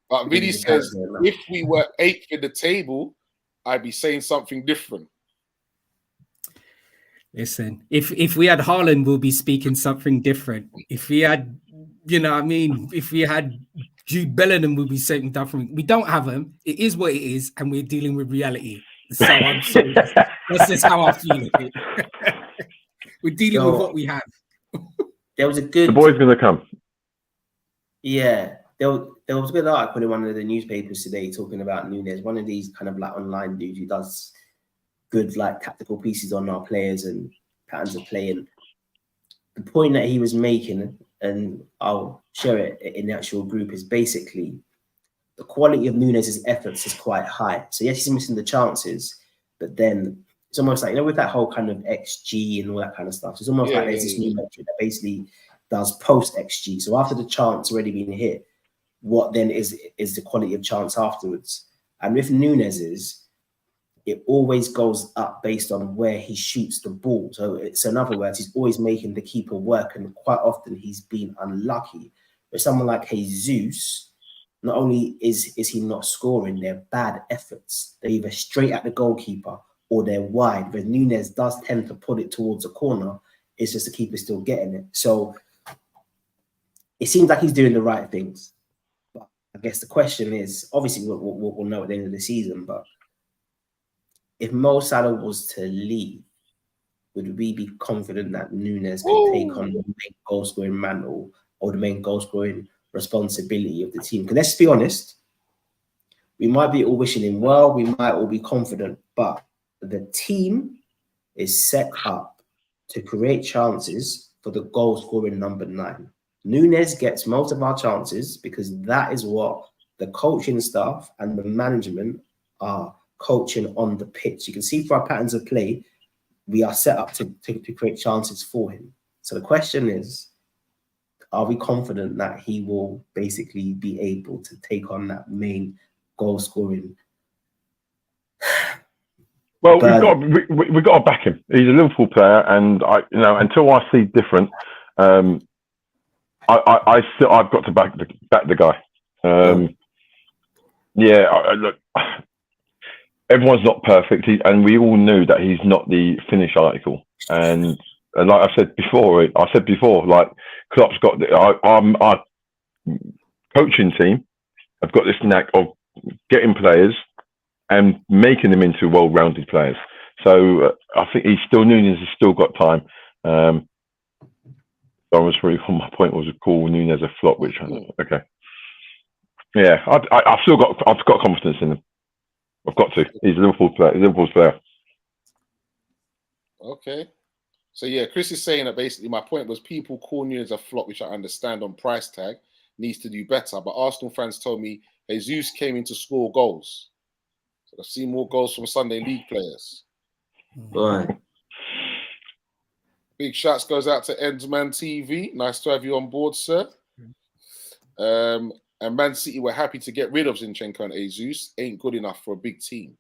But really says, if we were 8th in the table, I'd be saying something different. Listen, if we had Haaland, we'll be speaking something different. If we had, if we had Jude Bellingham, we'll be saying different. We don't have him. It is what it is, and we're dealing with reality. So I'm sorry. That's just how I feel. We're dealing with what we have. There was a good. The boy's going to come. Yeah. There was a good article in one of the newspapers today talking about Nunez, one of these kind of like online dudes who does good like tactical pieces on our players and patterns of play. And the point that he was making, and I'll share it in the actual group, is basically the quality of Nunez's efforts is quite high. So yes, he's missing the chances, but then it's almost like, with that whole kind of XG and all that kind of stuff, it's almost like there's this new metric that basically does post XG. So after the chance already being hit, what then is the quality of chance afterwards? And with Nunez's, it always goes up based on where he shoots the ball. So in other words, he's always making the keeper work, and quite often he's been unlucky. But someone like Jesus, not only is he not scoring, they're bad efforts. They're either straight at the goalkeeper or they're wide. But Nunez does tend to put it towards a corner. It's just the keeper still getting it. So it seems like he's doing the right things. I guess the question is, obviously we'll know at the end of the season, but if Mo Salah was to leave, would we be confident that Nunez can take on the main goal-scoring mantle or the main goal-scoring responsibility of the team? Because let's be honest, we might be all wishing him well, we might all be confident, but the team is set up to create chances for the goal-scoring number 9. Nunez gets most of our chances because that is what the coaching staff and the management are coaching on the pitch. You can see for our patterns of play, we are set up to create chances for him. So the question is, are we confident that he will basically be able to take on that main goal scoring? Well, we've got to back him. He's a Liverpool player, and until I see different, I've got to back the guy. Look, everyone's not perfect, and we all knew that he's not the finished article. And like I said before, like Klopp's got our coaching team have got this knack of getting players and making them into well-rounded players. So I think Nunez has still got time. I was really on my point was to call Nunez a flop, which okay. Yeah, I've got confidence in him. I've got to. He's a Liverpool's player. Okay. So yeah, Chris is saying that basically my point was people call Nunes a flop, which I understand on price tag, needs to do better. But Arsenal fans told me Jesus came in to score goals. So I've seen more goals from Sunday League players. Right. Big shouts goes out to Endsman TV. Nice to have you on board, sir. And Man City were happy to get rid of Zinchenko and Jesus. Ain't good enough for a big team.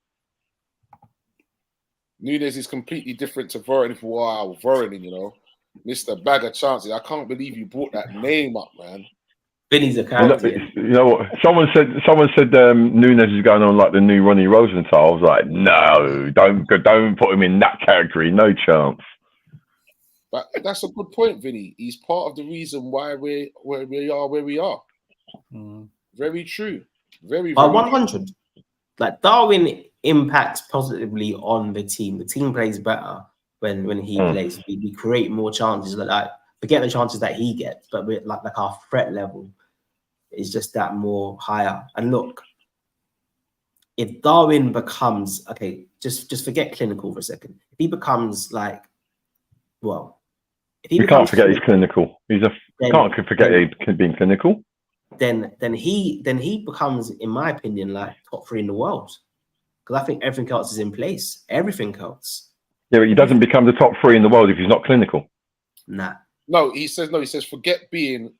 Nunes is completely different to Voronin. Wow, Voronin, you know. Mr. Bag of Chances. I can't believe you brought that name up, man. Vinny's a character. You know what? Someone said Nunes is going on like the new Ronnie Rosenthal. I was like, no, don't put him in that category. No chance. But that's a good point, Vinny. He's part of the reason why we are where we are. Very true. Very 100. Like Darwin impacts positively on the team. The team plays better when he plays. We create more chances. Like forget the chances that he gets, but we're like our threat level is just that more higher. And look, if Darwin becomes just forget clinical for a second. If he becomes like, well, if he can't forget he's clinical. Can't forget being clinical. Then he becomes, in my opinion, like top 3 in the world. Because I think everything else is in place. Everything else. Yeah, but he doesn't become the top 3 in the world if he's not clinical. Nah. No, he says forget being.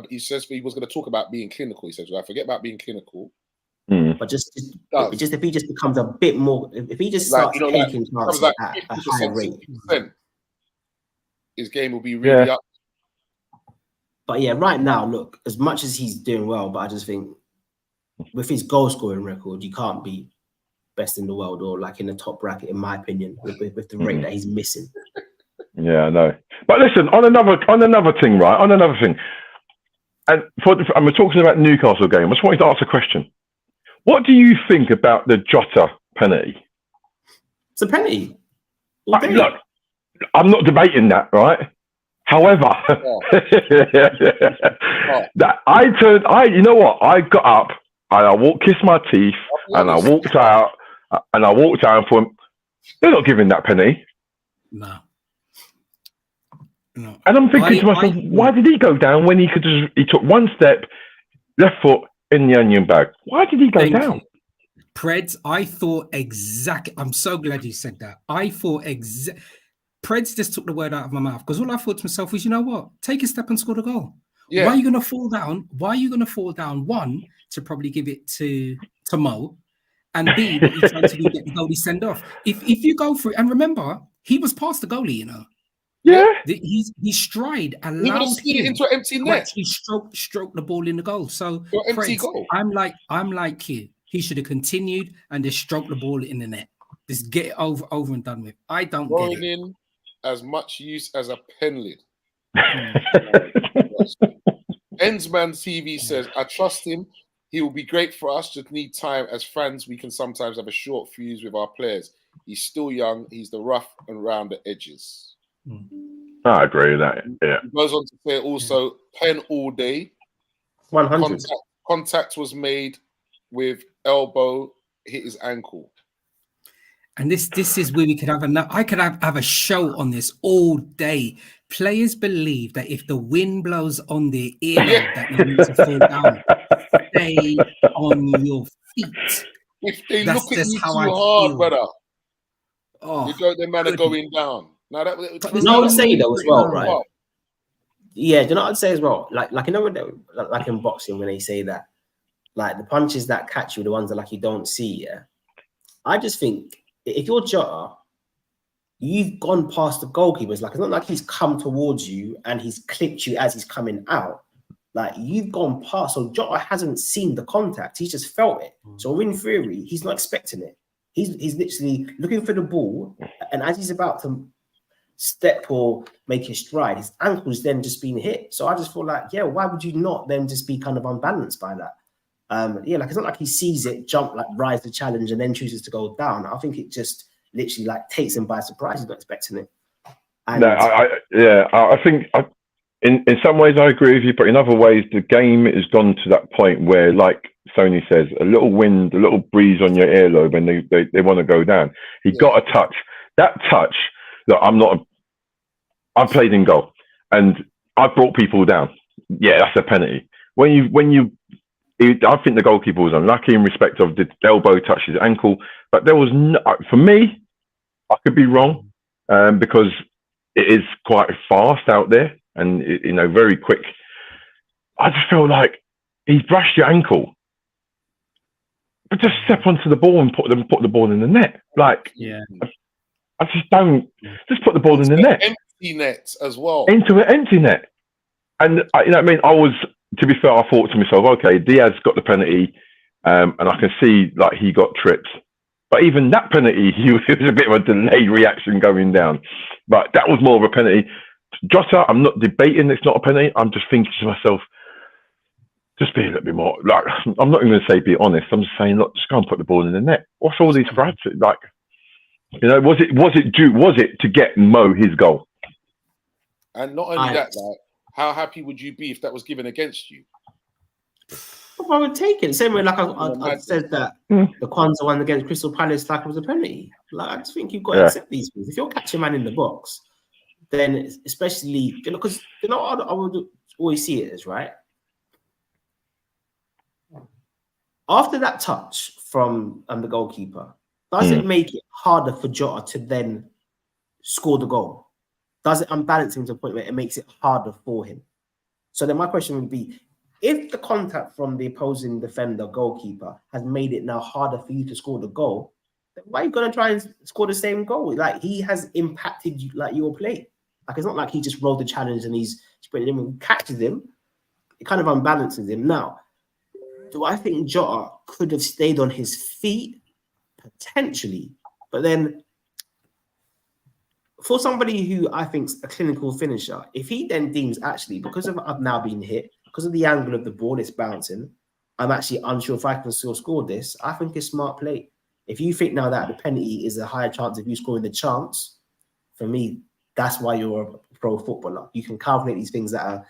He says he was going to talk about being clinical. He says, well, forget about being clinical. But just if he just becomes a bit more, if he just starts taking chances at a high rate, his game will be really up. But yeah, right now, look, as much as he's doing well, but I just think with his goal scoring record, you can't be best in the world or like in the top bracket, in my opinion, with the rate that he's missing. Yeah, I know. But listen, on another thing, and we're talking about Newcastle game. I just wanted to ask a question. What do you think about the Jota penalty? It's a penalty. Look, I'm not debating that, right? However, you know what? I got up and I kissed my teeth and I walked out and thought, they're not giving that penalty. No. And I'm thinking to myself, why did he go down when he took one step, left foot in the onion bag? Why did he go down? Preds, I thought exactly. I'm so glad you said that. I thought Preds just took the word out of my mouth because all I thought to myself was, you know what? Take a step and score the goal. Yeah. Why are you going to fall down? Why are you going to fall down? One, to probably give it to Mo, and B, what you're trying to do, get the goalie send off. If you go through, and remember, he was past the goalie, you know. Yeah. His stride allowed him into an empty net. Actually stroke the ball in the goal. So empty goal. I'm like you. He should have continued and just stroked the ball in the net. Just get it over and done with. I don't get it. In as much use as a pen lid. Endsman TV says, I trust him. He will be great for us. Just need time. As fans, we can sometimes have a short fuse with our players. He's still young. He's the rough and round the edges. I agree with that. Yeah. He goes on to say also, pen all day. 100. Contact was made with elbow, hit his ankle. And this is where we could have I could have a show on this all day. Players believe that if the wind blows on their ear, that you need to fall down. Stay on your feet. If they look at you too hard, brother, the man are going down. Now you know what I'd say though as well, right? Yeah, do you know what I'd say as well? Like you know like in boxing when they say that, like the punches that catch you, the ones that like you don't see. Yeah, I just think if you're Jota, you've gone past the goalkeepers. Like it's not like he's come towards you and he's clipped you as he's coming out. Like you've gone past. So Jota hasn't seen the contact. He's just felt it. So in theory, he's not expecting it. He's literally looking for the ball, and as he's about to step or make his stride, his ankle's then just being hit. So I just feel like, yeah, why would you not then just be kind of unbalanced by that? Like it's not like he sees it, jump, like rise the challenge, and then chooses to go down. I think it just literally like takes him by surprise. He's not expecting it. And I think in some ways I agree with you, but in other ways the game has gone to that point where, like Sony says, a little wind, a little breeze on your earlobe, and they want to go down. He got a touch. That touch. Look, I'm not I played in goal, and I brought people down. Yeah, that's a penalty. I think the goalkeeper was unlucky in respect of the elbow touched his ankle, but there was no, for me, I could be wrong because it is quite fast out there and very quick. I just feel like he's brushed your ankle, but just step onto the ball and put the ball in the net. Like, I just don't just put the ball in the net. Empty net as well. Into an empty net. And I was, to be fair, I thought to myself, okay, Diaz got the penalty, and I can see like he got tripped. But even that penalty, it was a bit of a delayed reaction going down. But that was more of a penalty. Jota, I'm not debating it's not a penalty. I'm just thinking to myself, just be a little bit more like, I'm not even going to say be honest. I'm just saying, look, just go and put the ball in the net. What's all these frads? Like, was it to get Mo his goal? And not only that, like, how happy would you be if that was given against you? I would take it. Same way, like I said that the Kwanzaa one against Crystal Palace, like it was a penalty. Like I just think you've got to accept these things. If you're catching man in the box, then especially because I would always see it as right. After that touch from the goalkeeper, does it make it harder for Jota to then score the goal? Does it unbalance him to a point where it makes it harder for him? So then my question would be, if the contact from the opposing defender, goalkeeper, has made it now harder for you to score the goal, then why are you going to try and score the same goal? Like, he has impacted you, like your play. Like, it's not like he just rolled the challenge and he's sprinting him and catches him. It kind of unbalances him. Now, do I think Jota could have stayed on his feet? Potentially. But then, for somebody who I think is a clinical finisher, if he then deems actually, because of I've now been hit, because of the angle of the ball, it's bouncing, I'm actually unsure if I can still score this, I think it's smart play. If you think now that the penalty is a higher chance of you scoring the chance, for me, that's why you're a pro footballer. You can calculate these things that are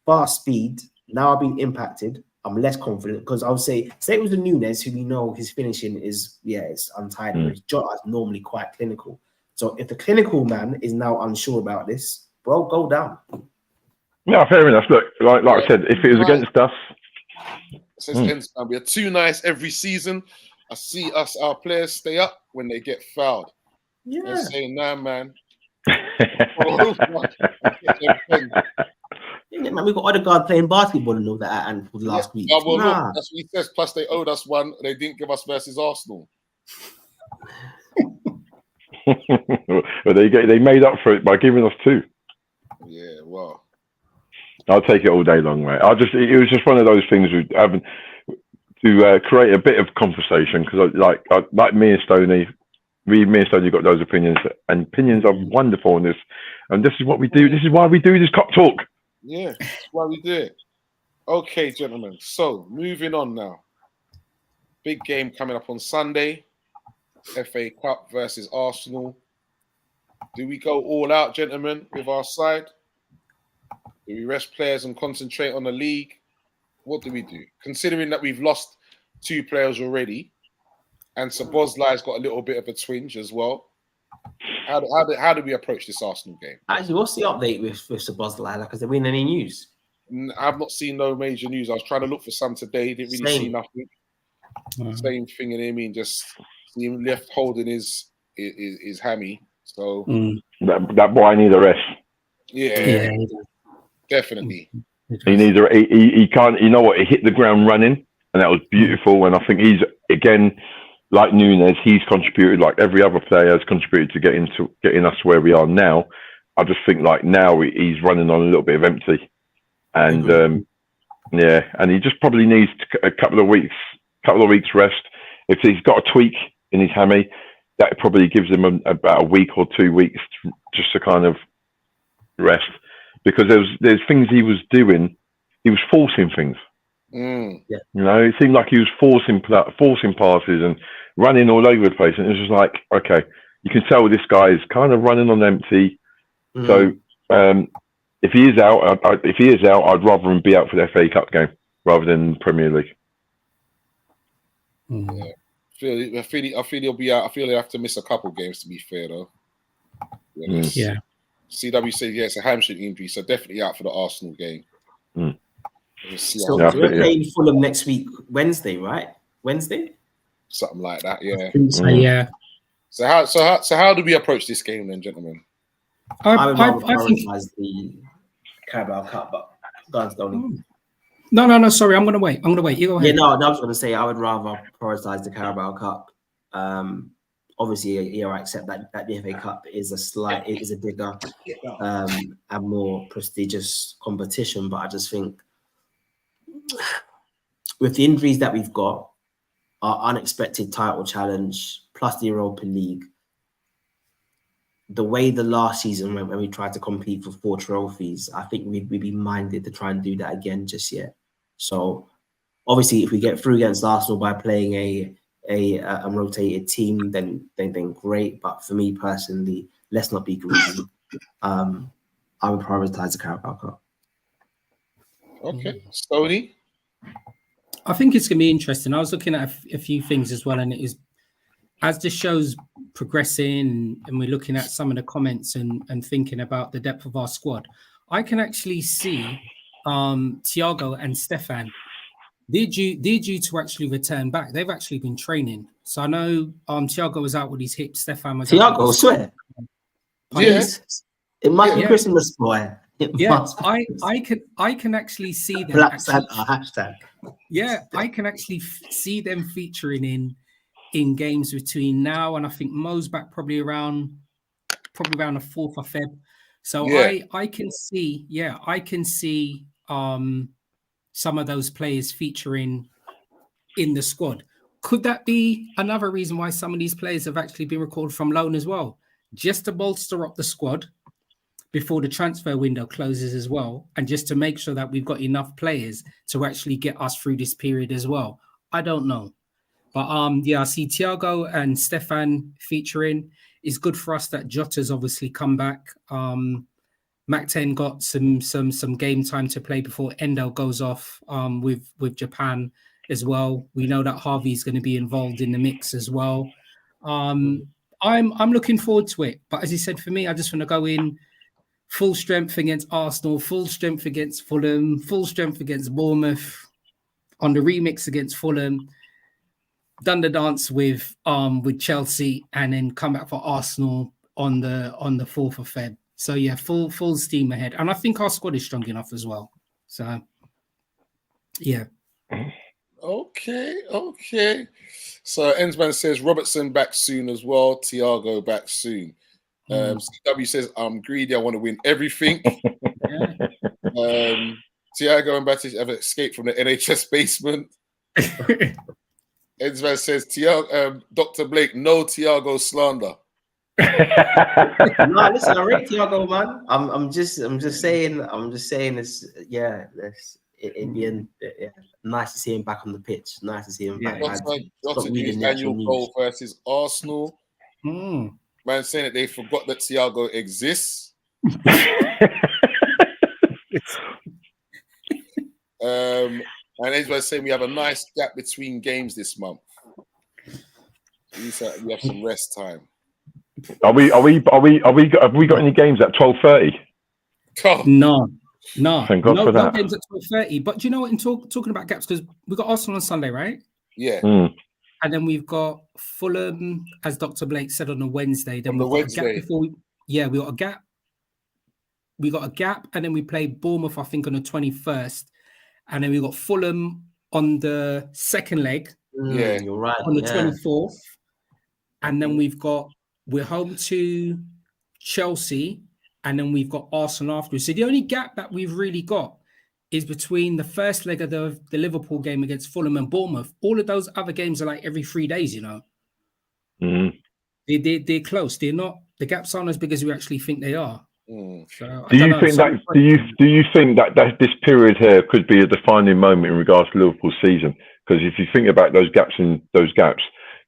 fast speed. Now I've been impacted. I'm less confident because I would say it was the Nunes who we know his finishing is, it's untidy, whereas Jota is normally quite clinical. So if the clinical man is now unsure about this, bro, go down. Yeah, fair enough. Look, like I said, if it was against us, we're too nice every season. I see our players stay up when they get fouled. Yeah, they're saying, nah, man. We got Odegaard playing basketball and all that at Anfield last week. Look, that's what he says. Plus, they owed us one. They didn't give us versus Arsenal. Well, they made up for it by giving us two. Yeah, well, I'll take it all day long, mate. It was just one of those things to create a bit of conversation because, like me and Stoney, me and Stoney got those opinions, and opinions are wonderful in this, and this is what we do. This is why we do this Kop Talk. Yeah, that's why we do it. Okay, gentlemen. So moving on now. Big game coming up on Sunday. FA Cup versus Arsenal. Do we go all out, gentlemen, with our side? Do we rest players and concentrate on the league? What do we do? Considering that we've lost 2 players already, and Szoboszlai's got a little bit of a twinge as well. How do we approach this Arsenal game? Actually, what's the update with Szoboszlai? Like, has there been any news? I've not seen no major news. I was trying to look for some today. Didn't really see nothing. Same thing in him. I mean, just see him left holding his hammy. So that boy needs a rest. Yeah. Definitely. He needs he can't. You know what? He hit the ground running, and that was beautiful. And I think he's again. Like Nunes, he's contributed, like every other player has contributed to getting us where we are now. I just think like now he's running on a little bit of empty, and and he just probably needs a couple of weeks rest. If he's got a tweak in his hammy, that probably gives him about a week or 2 weeks just to kind of rest, because there's things he was doing. He was forcing things. It seemed like he was forcing passes and running all over the place, and it was just like, okay, you can tell this guy is kind of running on empty. So if he is out, I'd rather him be out for the FA Cup game rather than Premier League. I feel he'll be out. I feel he'll have to miss a couple games, to be fair, though. Yeah. CW said, yeah, it's a hamstring injury, so definitely out for the Arsenal game. Mm. We'll see So how we're playing Fulham next week, Wednesday, right? Wednesday? something like that, yeah. So, yeah. So how do we approach this game then, gentlemen? I would rather I think prioritize the Carabao Cup, but guys don't. No. Sorry, I'm gonna wait. You go ahead. Yeah, no, I was going to say I would rather prioritize the Carabao Cup. Obviously, I accept that the FA Cup is a bigger and more prestigious competition, but I just think with the injuries that we've got, our unexpected title challenge plus the Europa League, the way the last season when we tried to compete for 4 trophies, I think we'd be minded to try and do that again just yet. So obviously, if we get through against Arsenal by playing a rotated team, then great. But for me personally, let's not be greedy. I would prioritize the Carabao Cup. Okay, Stoney. I think it's gonna be interesting. I was looking at a few things as well, and it is as the show's progressing and we're looking at some of the comments and thinking about the depth of our squad. I can actually see Thiago and Stefan. They're due to actually return back. They've actually been training. So I know Thiago was out with his hip. Stefan was out. Thiago, swear. Yes. It must be Christmas, boy. I can actually see them. Black Santa hashtag. Yeah, I can actually see them featuring in games between now and I think Mo's back probably around the 4th of Feb. So I can see some of those players featuring in the squad. Could that be another reason why some of these players have actually been recalled from loan as well? Just to bolster up the squad before the transfer window closes as well, and just to make sure that we've got enough players to actually get us through this period as well. I don't know. But I see Thiago and Stefan featuring. It's good for us that Jota's obviously come back. Mac 10 got some game time to play before Endo goes off with Japan as well. We know that Harvey's going to be involved in the mix as well. I'm looking forward to it. But as you said, for me, I just want to go in full strength against Arsenal, full strength against Fulham, full strength against Bournemouth, on the remix against Fulham, done the dance with Chelsea, and then come back for Arsenal on the 4th of Feb. So yeah, full steam ahead. And I think our squad is strong enough as well. So yeah. Okay. So Ensman says Robertson back soon as well. Thiago back soon. CW says I'm greedy. I want to win everything. Thiago and Batis have escaped from the NHS basement. Ensman says Dr. Blake, no Thiago slander. No, listen, I rate Thiago, man. I'm just saying this. Yeah, it'd be nice to see him back on the pitch. Nice to see him back. Dr. News annual goal versus Arsenal. Man saying that they forgot that Thiago exists. And everyone's saying we have a nice gap between games this month. We have some rest time. Have we got any games at 12:30? Oh. No. Thank God for that. No games at 12:30. But do you know what? In talking about gaps, because we got Arsenal on Sunday, right? Yeah. And then we've got Fulham, as Dr. Blake said, on a Wednesday. Then we've got a gap before we got a gap. We got a gap, and then we play Bournemouth, I think, on the 21st. And then we got Fulham on the second leg. Yeah, you're right. On the 24th. And then we're home to Chelsea, and then we've got Arsenal afterwards. So the only gap that we've really got is between the first leg of the Liverpool game against Fulham and Bournemouth. All of those other games are like every 3 days, you know. They're close. They're not. The gaps aren't as big as we actually think they are. So, do you think that this period here could be a defining moment in regards to Liverpool's season? Because if you think about those gaps,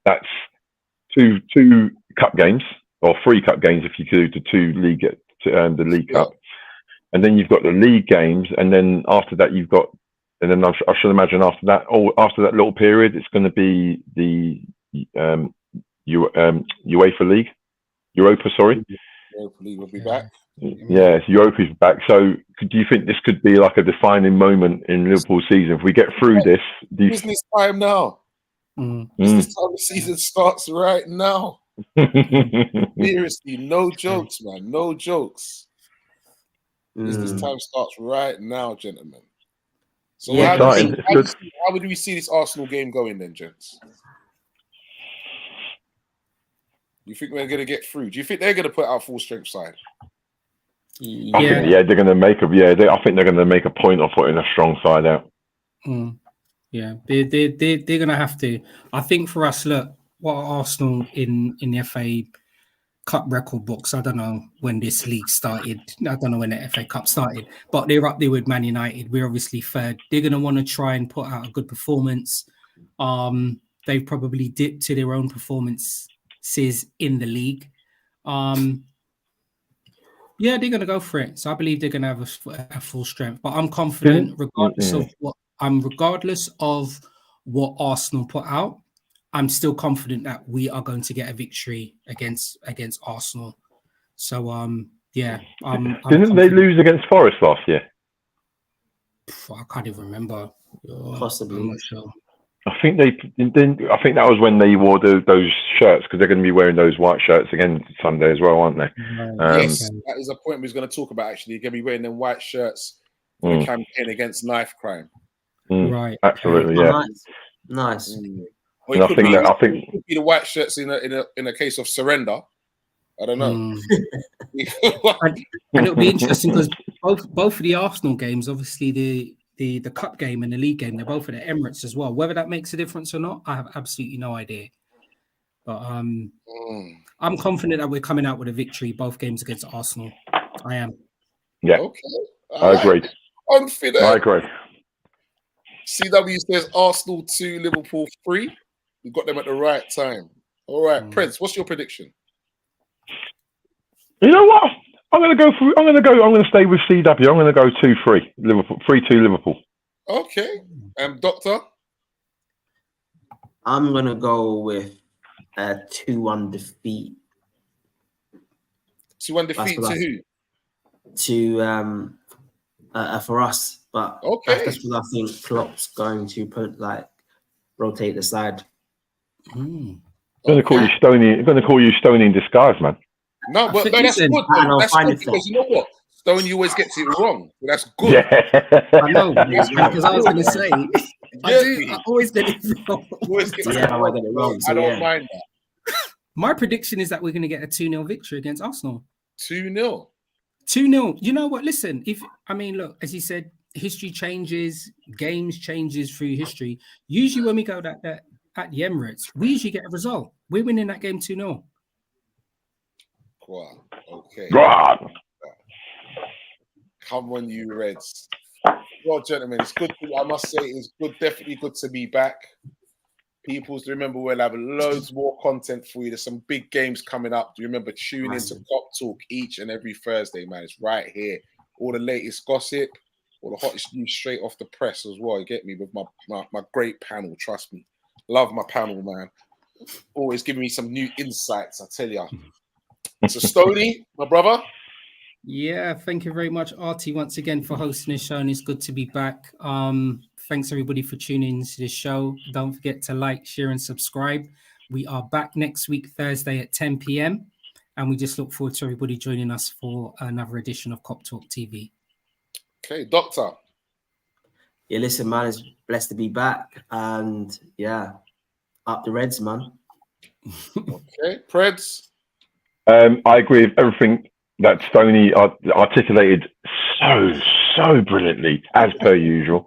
that's two cup games or 3 cup games if you could do the League Cup, and then you've got the league games, and then after that I should imagine after that little period it's going to be the Europa League. Europa League will be back. Yeah, Europe's back. So, do you think this could be like a defining moment in Liverpool season? If we get through this, Business time now. Business time. The season starts right now. Seriously, no jokes, man. No jokes. Business time starts right now, gentlemen. So Yeah, how would we see this Arsenal game going then, gents? You think we're going to get through? Do you think they're going to put out full strength side? They're going to make a I think they're going to make a point of putting a strong side out. Yeah, they're going to have to. I think for us, look, what are Arsenal in the FA Cup record books? I don't know when this league started. I don't know when the FA Cup started, but they're up there with Man United. We're obviously third. They're going to want to try and put out a good performance. They've probably dipped to their own performances in the league. Yeah, they're going to go for it. So I believe they're going to have a full strength. But I'm confident, regardless of what Arsenal put out, I'm still confident that we are going to get a victory against Arsenal. So Didn't they lose against Forest last year? I can't even remember. Possibly. I'm not sure. I think that was when they wore those shirts, because they're going to be wearing those white shirts again Sunday as well, aren't they? Yes, that is a point we was going to talk about. Actually, they're going to be wearing them white shirts for the campaign against knife crime. Right. Absolutely. Yeah. Nice. Well, I think it could be the white shirts in a case of surrender. I don't know. And it'll be interesting because both of the Arsenal games, obviously the cup game and the league game, they're both at the Emirates as well. Whether that makes a difference or not, I have absolutely no idea. But I'm confident that we're coming out with a victory both games against Arsenal. I am. Yeah. Okay. I agree. Confident. I agree. CW says Arsenal 2, Liverpool 3. We got them at the right time. All right, Prince, what's your prediction? You know what? I'm going to stay with CW. I'm going to go 2-3 Liverpool, 3-2 Liverpool. Okay. Doctor? I'm going to go with a 2-1 defeat. 2-1 defeat to who? To for us, but that's what I think Klopp's going to rotate the side. I'm going to call you Stoney. I'm going to call you Stoney in disguise, man. No, but that's good. That's good because you know what? Stoney always gets it wrong. So that's good. Yeah. I know, because I was going to say, I always get it wrong. I don't mind that. My prediction is that we're going to get a 2-0 victory against Arsenal. 2-0. 2-0. You know what? Listen, look, as you said, history changes, games changes through history. Usually when we go at the Emirates, we usually get a result. We're winning that game 2-0. Wow. Okay. God. Come on, you Reds. Well, gentlemen, it's good. I must say, it's good. Definitely good to be back. Peoples, remember we'll have loads more content for you. There's some big games coming up. Do you remember tune into Kop Talk each and every Thursday, man? It's right here. All the latest gossip, all the hottest news straight off the press as well. You get me with my great panel. Trust me, love my panel, man. Always giving me some new insights. I tell you. So Stoney, my brother. Yeah, thank you very much, Artie, once again for hosting this show, and it's good to be back. Thanks everybody for tuning into this show. Don't forget to like, share, and subscribe. We are back next week, Thursday at 10 p.m. And we just look forward to everybody joining us for another edition of Kop Talk TV. Okay, Doctor. Yeah, listen, man, it's blessed to be back. And yeah, up the Reds, man. Okay, Preds. I agree with everything that Stoney articulated so brilliantly, as per usual.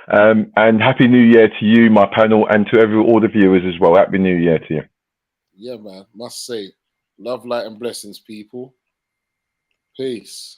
And Happy New Year to you, my panel, and to all the viewers as well. Happy New Year to you. Yeah, man. Must say, love, light, and blessings, people. Peace.